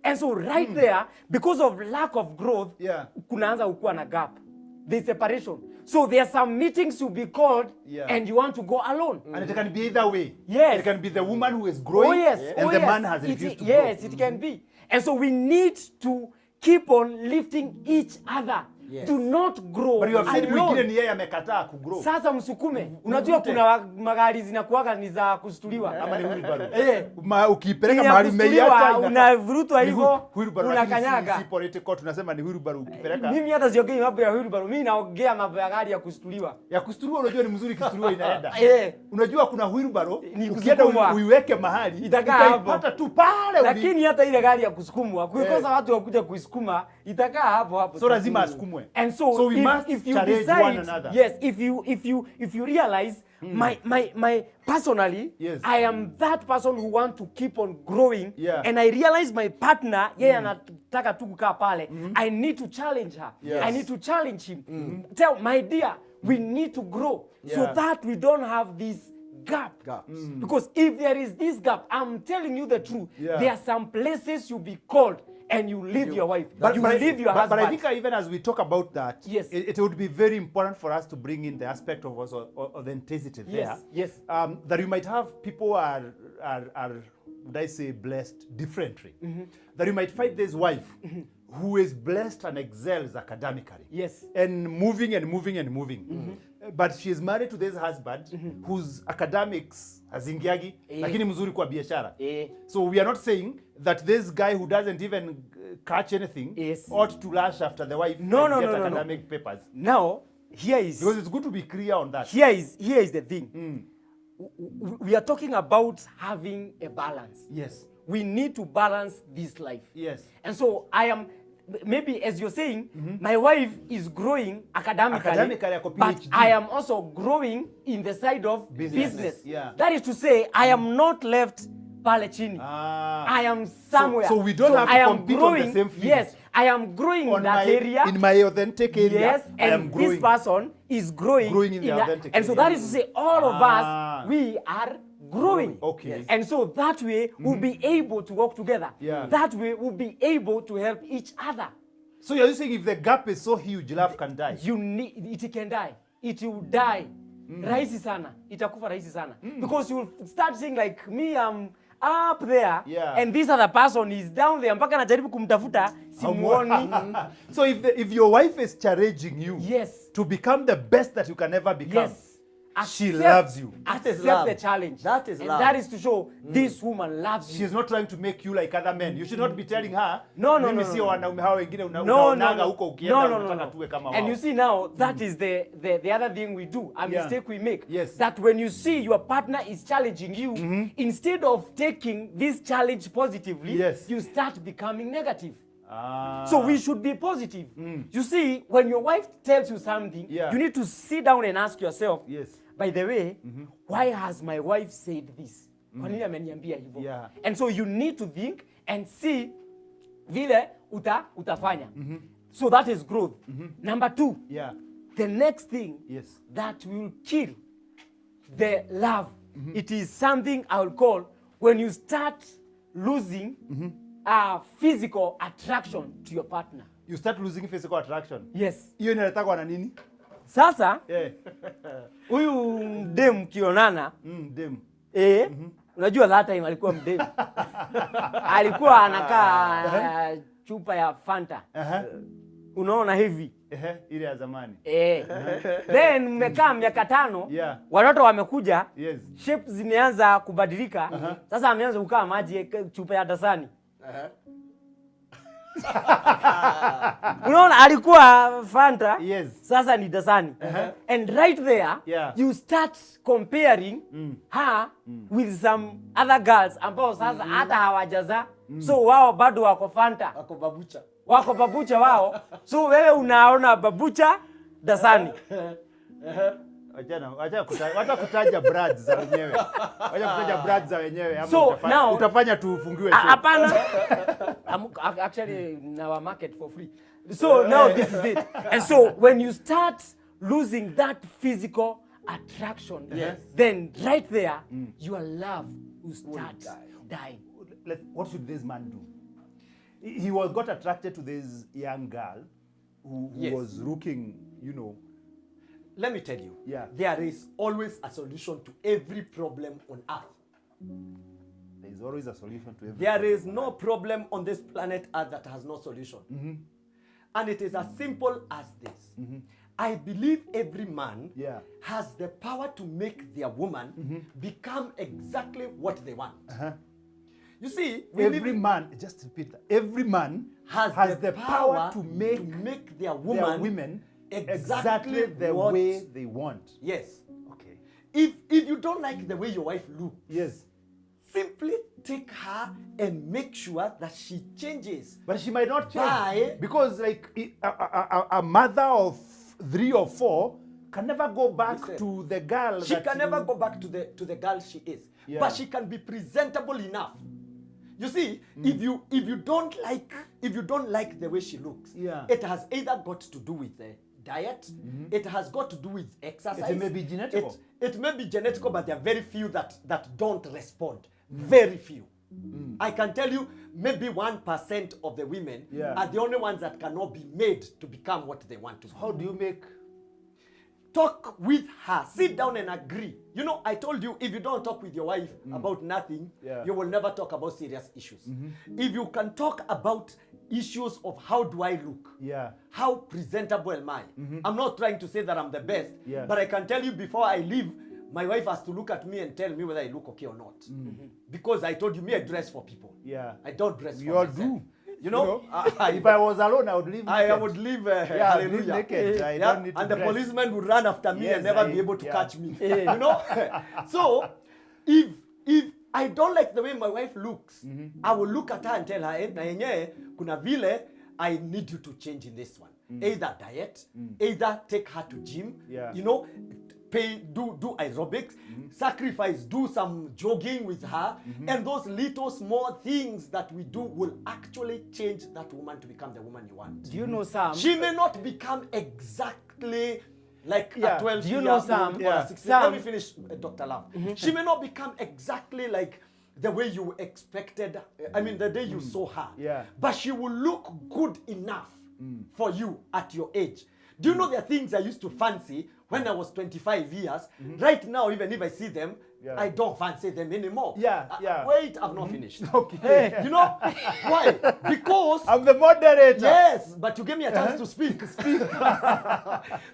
And so right there, because of lack of growth, Yeah. kunaanza kukuwa na gap. There's separation. So there are some meetings you'll be called, Yeah. and you want to go alone. And it can be either way. Yes. It can be the woman who is growing Oh yes, and oh the yes. man has It- refused to yes, grow. it can be. And so we need to keep on lifting each other. Yes. Do not grow But you have said alone. mwingine ni yeye amekataa kugrow. Sasa msukume. Unajua kuna magari zinakuwaga ni za kustuliwa. Ama ni wheelbarrow. Ukipeleka Ni ya mahali kustuliwa, umeiacha unavurutwa hivyo, wheelbarrow, lakini unakanyaga. si political, tunasema ni wheelbarrow ukipeleka. Mimi hata siongei mambo ya wheelbarrow, mimi naongea mambo ya gari ya kustuliwa. Ya kustuliwa unajua ni mzuri kustuliwa inaenda. Unajua kuna wheelbarrow ni ukienda kusukumwa. uiweke mahali Itakaa hapo. utaipata tu pale. Lakini hata ile gari ya kusukumwa, kuikosa watu wakuja kuisukuma, itakaa hapo hapo. So lazima asukumwe. And so we must if you challenge decide, one another. yes, if you realize my personally, Yes. I am that person who want to keep on growing, Yeah. and I realize my partner, yeye anataka tu kukaa pale, I need to challenge her. Yes. I need to challenge him. Tell my dear, we need to grow so Yeah. that we don't have this gap. Because if there is this gap, I'm telling you the truth, Yeah. there are some places you'll be called and you leave your wife, you leave your husband. But I think even as we talk about that, Yes. it would be very important for us to bring in the aspect of also authenticity there. Yes, yes. That you might have people are would I say blessed differently. That you might find this wife who is blessed and excels academically. Yes. And moving and moving and moving. But she is married to this husband whose academics hazingiagi, lakini mzuri kwa biashara. So we are not saying that this guy who doesn't even catch anything ought to lash after the wife No, and no, get no, no, academic papers. Now, here is Because it's good to be clear on that. here is the thing. We are talking about having a balance. Yes. We need to balance this life. Yes. And so I am, maybe as you're saying, my wife is growing academically, ako but PhD. I am also growing in the side of business. Yeah. That is to say, I am not left pale chini. I am somewhere. So we don't have to I am compete growing, on the same field. Yes, I am growing in that area. In my authentic area, Yes, I am and growing. this person is growing In the authentic and so area. that is to say, all of us, we are growing. Okay. Yes. And so that way, we'll be able to work together. Yeah. That way, we'll be able to help each other. So you're saying if the gap is so huge, love can die. It can die. It will die. Rahisi sana. Itakufa rahisi sana. Because you'll start saying like, me, I'm up there, Yeah. and this other person is down there. Mpaka najaribu kumtafuta, simuoni. So if your wife is challenging you Yes. to become the best that you can ever become, Yes. she loves you. That is Accept love. the challenge. That is and love. that is to show this woman loves you. She's not trying to make you like other men. You should not be telling her, No, no, mimi no, sio no. wanaume hao wengine No, unaonaga huko ukienda unataka tuwe kama wao. And you see now, that is the other thing we do, a mistake we make. Yes. That when you see your partner is challenging you, instead of taking this challenge positively, Yes. you start becoming negative. Ah. So we should be positive. You see, when your wife tells you something, you need to sit down and ask yourself, Yes. by the way, why has my wife said this? Kwa nini ameniambia hivyo? Yeah. And so you need to think and see vile utafanya. So that is growth. Number 2, Yeah. the next thing Yes. that will kill the love, it is something I will call when you start losing physical attraction to your partner. You start losing physical attraction. Yes. Hiyo inaletwa na nini? Sasa Eh. huyu mdem kionana Dem. unajua that time alikuwa mdem. Alikuwa anakaa chupa ya Fanta. Unaona hivi. Ile ya zamani. Then mmekaa miaka 5, Yeah. watoto wamekuja, Yes. shape zimeanza kubadilika. Sasa ameanza kukaa maji chupa ya dasani. Unaona alikuwa Fanta, Yes. sasa ni dasani. And right there, Yeah. you start comparing her with some other girls ambao sasa hata hawajaza. So wao bado wako Fanta. Wako babucha wao. So wewe unaona babucha dasani. Wacha kutaja brads za wenyewe. Wacha kutaja brads za wenyewe ama So, now- utafanya tufungiwe show. Hapana. I'm actually in our market for free. So now this is it. And so when you start losing that physical attraction, then right there, your love will start dying. What should this man do? He got attracted to this young girl who Yes. was looking, you know. Let me tell you, Yeah. there is always a solution to every problem on earth. There is always a solution to everything. There is no problem on this planet Earth that has no solution. And it is as simple as this. I believe every man has the power to make their woman become exactly what they want. You see, Every man, just repeat that. Every man has the power to make their their woman women exactly exactly the what- way they want. Yes. Okay. If you don't like the way your wife looks, Yes. simply take her and make sure that she changes. But she might not change. Why? Because like a mother of 3 or 4 can never go back Listen, to the girl. She that can never go back to the girl she is. Yeah. But she can be presentable enough. You see, if you don't like the way she looks, it has either got to do with diet, it has got to do with exercise. It may be genetical. It may be genetical, but there are very few that don't respond. Very few. I can tell you, maybe 1% of the women are the only ones that cannot be made to become what they want to be. How do you make? Talk with her. Sit down and agree. You know, I told you, if you don't talk with your wife about nothing, you will never talk about serious issues. If you can talk about issues of how do I look, how presentable am I? I'm not trying to say that I'm the best, but I can tell you before I leave, my wife has to look at me and tell me whether I look okay or not. Because I told you, me, I dress for people. I don't dress for myself. do. You know, If I was alone, I would leave. I would live I'd live naked. I don't need to and the dress. policeman would run after me and never be able to catch me. Yeah. You know? So, if I don't like the way my wife looks, I will look at her and tell her, na yenyewe, kuna vile, I need you to change in this one. Either diet, either take her to gym, you know, do aerobics, sacrifice, do some jogging with her, and those little small things that we do will actually change that woman to become the woman you want. Do you know Sam? She may not become exactly like a 12 Do you know Sam? or a 16. Let me finish, Dr. Lam. She may not become exactly like the way you expected, I mean the day you saw her. But she will look good enough for you at your age. Do you know there are things I used to fancy when I was 25 years? Right now, even if I see them, Yeah. I don't fancy them anymore. Yeah. Wait, I've not finished. Okay. You know why? Because I'm the moderator. yes, but you gave me a chance to speak.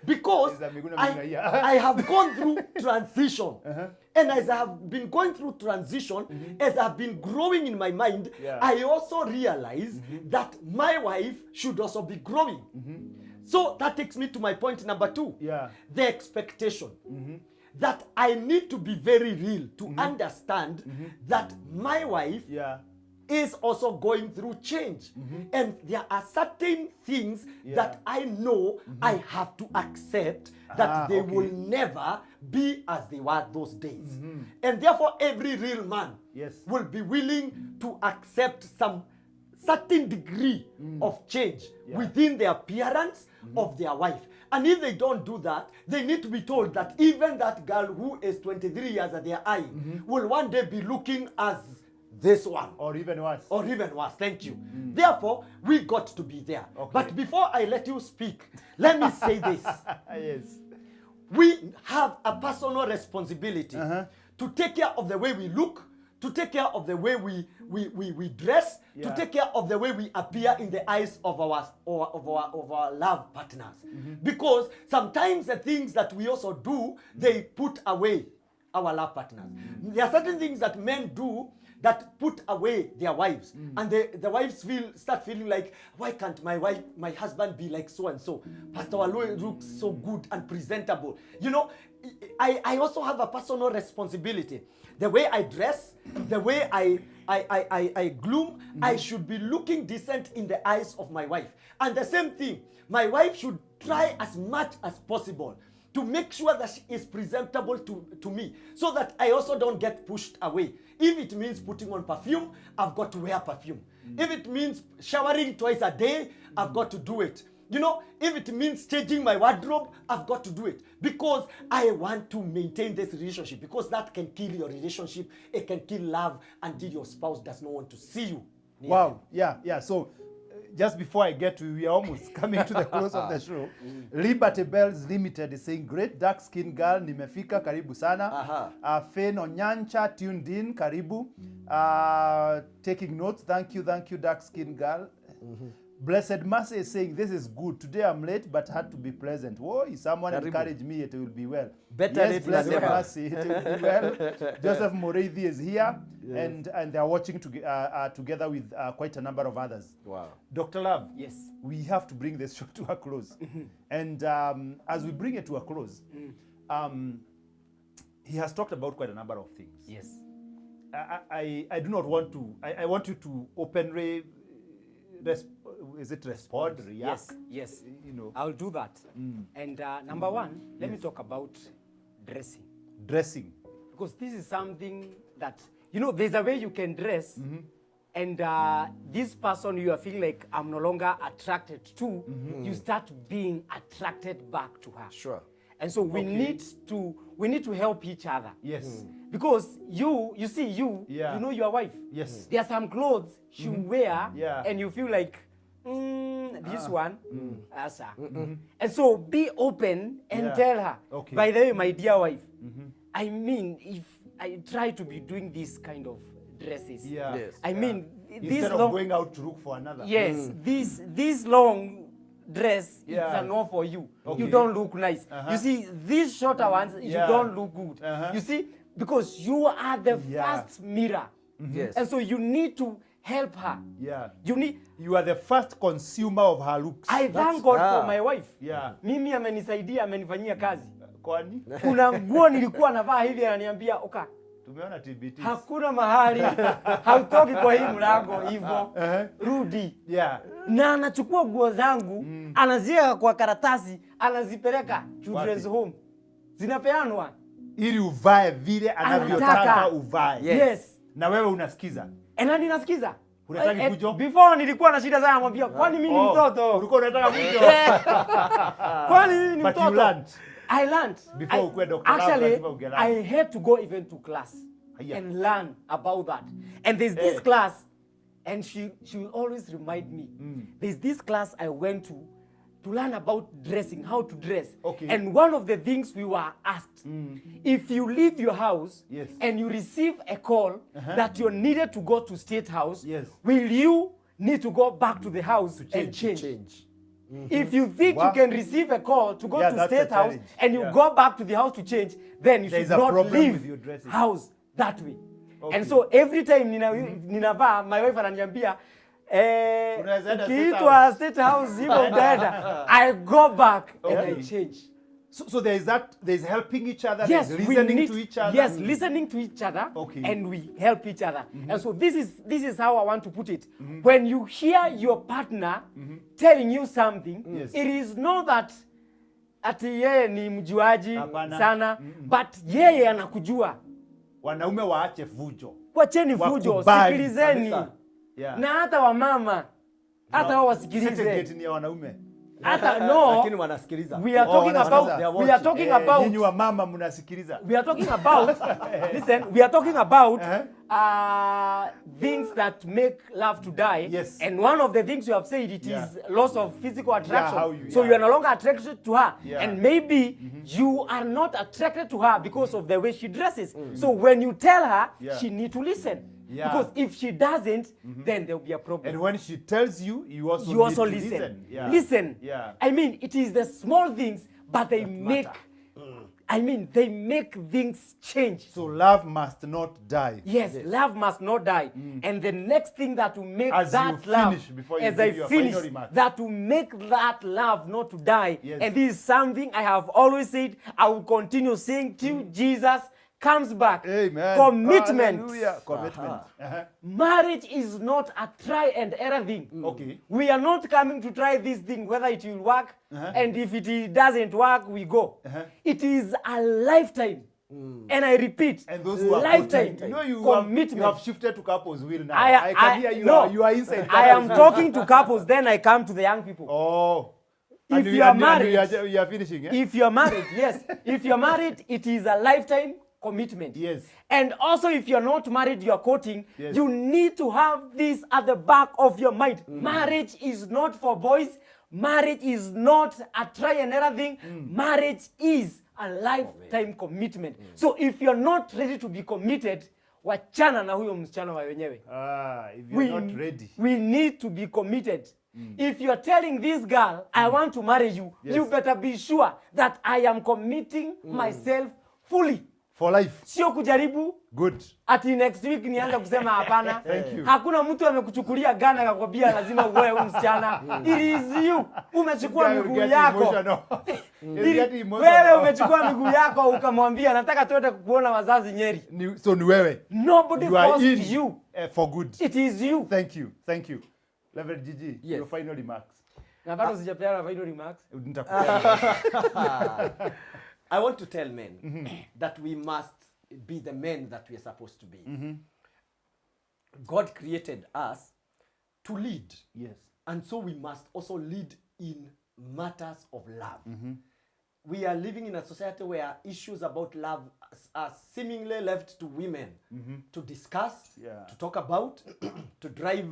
Because I have gone through transition. And as I have been going through transition, as I've been growing in my mind, I also realize that my wife should also be growing. So that takes me to my point number 2. The expectation. That I need to be very real to understand that my wife is also going through change. And there are certain things that I know I have to accept that they will never be as they were those days. And therefore, every real man will be willing to accept some certain degree of change within the appearance of their wife. And if they don't do that, they need to be told that even that girl who is 23 years at their eye will one day be looking as this one. Or even worse. Or even worse. Thank you. Therefore, we got to be there. But before I let you speak, let me say this. Yes. We have a personal responsibility to take care of the way we look, to take care of the way we dress, to take care of the way we appear in the eyes of our love partners. Because sometimes the things that we also do, they put away our love partners. There are certain things that men do that put away their wives, and the wives start feeling like, why can't my husband be like so and so? Pastor Warui looks so good and presentable. You know, I also have a personal responsibility. The way I dress, the way I gloom, I should be looking decent in the eyes of my wife. And the same thing, my wife should try as much as possible to make sure that she is presentable to me, so that I also don't get pushed away. If it means putting on perfume, I've got to wear perfume. If it means showering twice a day, I've got to do it. You know, if it means changing my wardrobe, I've got to do it. Because I want to maintain this relationship. Because that can kill your relationship. It can kill love until your spouse does not want to see you. Wow. Yeah. So, just before I get to, we are almost coming to the close of the show. Liberty Bells Limited is saying, great dark skin girl, nimefika, karibu sana. Fen Onyancha tuned in, karibu. Taking notes, thank you, dark skin girl. Blessed Mercy is saying, this is good. Today I'm late, but had to be present. Whoa, someone encourage me, it will be well. Better yes, Blessed Mercy, it will be well. Joseph Muriithi is here, and they are watching together with quite a number of others. Wow. Dr. Love, Yes. we have to bring this show to a close. And as we bring it to a close, he has talked about quite a number of things. Yes. I do not want to, I want you to openly respond, react? Yes. You know. I'll do that. And number one, let me talk about dressing. Dressing. Because this is something that, you know, there's a way you can dress, and this person you are feeling like I'm no longer attracted to, you start being attracted back to her. Sure. And so we need to help each other. Yes. Because you know your wife. Yes. There are some clothes she wear, Yeah. and you feel like, this one, Asa. And so be open and tell her, Okay. by the way, my dear wife, I mean, if I try to be doing this kind of dresses, Yeah. Yes. I mean, this Instead of long, going out to look for another. yes, this long dress Yeah. is a no for you. Okay. You don't look nice. You see, these shorter ones, you Yeah. don't look good. You see, because you are the Yeah. first mirror. Yes. And so you need to help her. Yeah. You are the first consumer of her looks. I thank God for my wife. Yeah. Mimi amenisaidia, amenifanyia kazi. Kwani? Kuna nguo nilikuwa navaa hivi ananiambia, oka, Tumeona TBT. hakuna mahali hautoki kwa hii mlango hivyo. Rudi. Yeah. Na anachukua nguo zangu, anaziweka kwa karatasi, anazipeleka children's home. Zinapeanwa. Ili uvae vile anavyotaka Anataka. uvae. Yes. Na wewe unasikiza. Na ninasikiza. Unataka kujo? Before nilikuwa na shida sana, namwambia, kwani mimi ni mtoto? Ulikuwa unataka kujo? Kwani mimi ni But you mtoto? learned. I learned. Before ukue Dr. Love, Actually, lazima ungelearn. I had to go even to class Yeah. and learn about that. And there's this class, and she will always remind me. There's this class I went to to learn about dressing, how to dress. Okay. And one of the things we were asked, if you leave your house Yes. and you receive a call that you're needed to go to State House, Yes. will you need to go back to the house and change? If you think you can receive a call to go Yeah, to that's State a House challenge. and you Yeah. go back to the house to change, then you There should is a not problem with your leave dressing. house that way. Okay. And so every time ninavaa, my wife ananiambia, Unaweza enda State ukiitwa State House hivyo utaenda. I go back and I change. So there is helping each other, Yes, there's we listening need, to each other. Yes, listening to each other, Okay. and we help each other. And so this is how I want to put it. When you hear your partner telling you something, Yes. it is not that ati yeye ni mjuaji Hapana. sana, but yeye anakujua. Wanaume waache fujo. Wacheni fujo, Wakubali sikilizeni. kabisa. Yeah. Na hata wamama, hata wao wasikilize. Certificate ni ya wanaume. Hata no. Lakini wanasikiliza. We are talking wanasikiliza. about we are talking about Nyinyi wa mama mnasikiliza. we are talking about listen, we are talking about things that make love to die. Yes. And one of the things you have said, it Yeah. is loss of physical attraction. how you- so yeah. you are no longer attracted to her. Yeah. And maybe you are not attracted to her because of the way she dresses. So when you tell her, Yeah. she need to listen. Yeah. Because if she doesn't, then there will be a problem. And when she tells you, you also You need also to listen. Yeah. Listen. Yeah. I mean, it is the small things, but they make, I mean, they make things change. So love must not die. Yes, love must not die. And the next thing that will make As that you love, finish, before you as give I your finish, final remarks. that will make that love not to die. Yes. And this is something I have always said, I will continue saying till Jesus comes back. Amen. Commitment. Hallelujah. Commitment. Marriage is not a try and error thing. Okay. We are not coming to try this thing, whether it will work, and if it doesn't work, we go. It is a lifetime. And I repeat, And those who are lifetime you know you commitment. have shifted to couples will now. I can hear you, no, you are inside. I am talking to couples, then I come to the young people. Oh. If And you are and married, you are finishing, eh? if you're married, yes. If you're married, it is a lifetime commitment. Yes. And also, if you're not married, you're courting, Yes. you need to have this at the back of your mind. Marriage is not for boys. Marriage is not a try and error thing. Marriage is a lifetime commitment. So if you're not ready to be committed, wachana na huyo msichana wa wenyewe. If you're not ready. We need to be committed. If you're telling this girl, I want to marry you, Yes. you better be sure that I am committing myself fully. For life. Sio kujaribu Good. ati next week nianza kusema hapana. Thank you. Hakuna mtu amekuchukulia Ghana akakwambia lazima uoe huyu msichana. It is you. Umechukua Guy will miguu get yako. emotional. He'll get emotional. Wewe umechukua miguu yako ukamwambia nataka tuende kuona wazazi Nyeri. So ni wewe. Nobody You are forced in you. for good. It is you. Thank you. Thank you. Rev G, Yes. your final remarks. Na bado sijapeana final remarks. Nitakupa. I want to tell men that we must be the men that we are supposed to be. God created us to lead. Yes. And so we must also lead in matters of love. We are living in a society where issues about love are seemingly left to women to discuss, Yeah. to talk about, to drive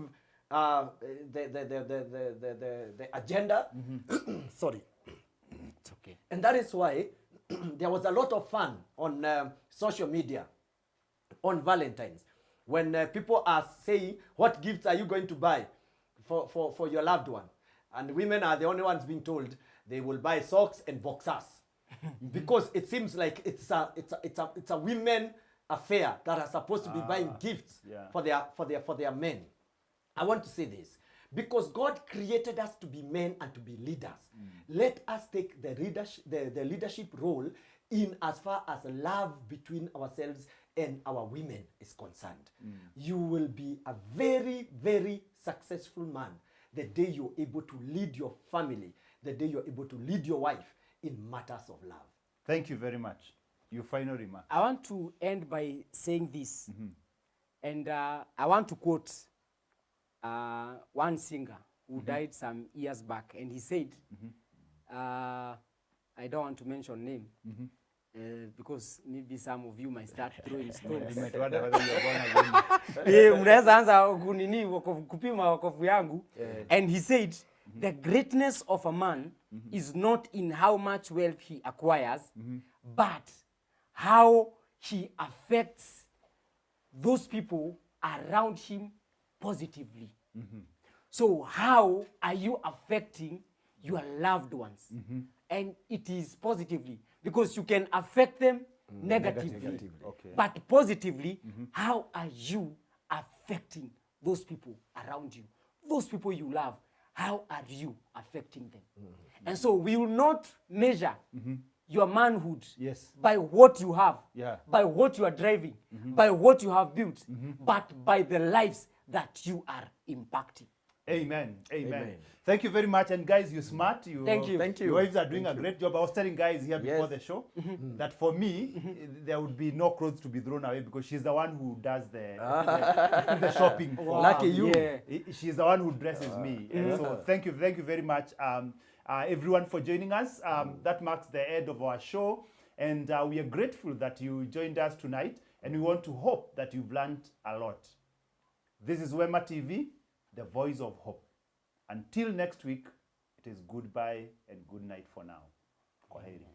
the agenda. Sorry. It's okay. And that is why there was a lot of fun on social media on Valentine's when people are saying, what gifts are you going to buy for your loved one? And women are the only ones being told they will buy socks and boxers because it seems like it's a women affair that are supposed to be buying gifts for their men. I want to say this because God created us to be men and to be leaders. Let us take the leadership role in as far as love between ourselves and our women is concerned. You will be a very, very successful man the day you're able to lead your family, the day you're able to lead your wife in matters of love. Thank you very much. Your final remarks. I want to end by saying this. And I want to quote one singer who died some years back. And he said, I don't want to mention name, because maybe some of you might start throwing stones. You might wonder whether you are born again. Unaweza anza kunini kupima wokovu yangu. And he said, the greatness of a man is not in how much wealth he acquires, but how he affects those people around him positively. So how are you affecting your loved ones? And it is positively, because you can affect them negatively. Okay. But positively, how are you affecting those people around you? Those people you love, how are you affecting them? And so we will not measure your manhood Yes. by what you have, Yeah. by what you are driving, by what you have built, but by the lives that you are impacting. Amen. Amen. Amen. Thank you very much. And guys, you're smart. Thank you. Thank you. Your wives are doing a great job. I was telling guys here before the show that for me, there would be no clothes to be thrown away because she's the one who does the shopping. For Lucky me. you. Yeah. She's the one who dresses me. And so thank you very much, everyone, for joining us. That marks the end of our show. And we are grateful that you joined us tonight. And we want to hope that you've learned a lot. This is Wema TV, the voice of hope. Until next week, it is goodbye and good night for now. Kwaheri.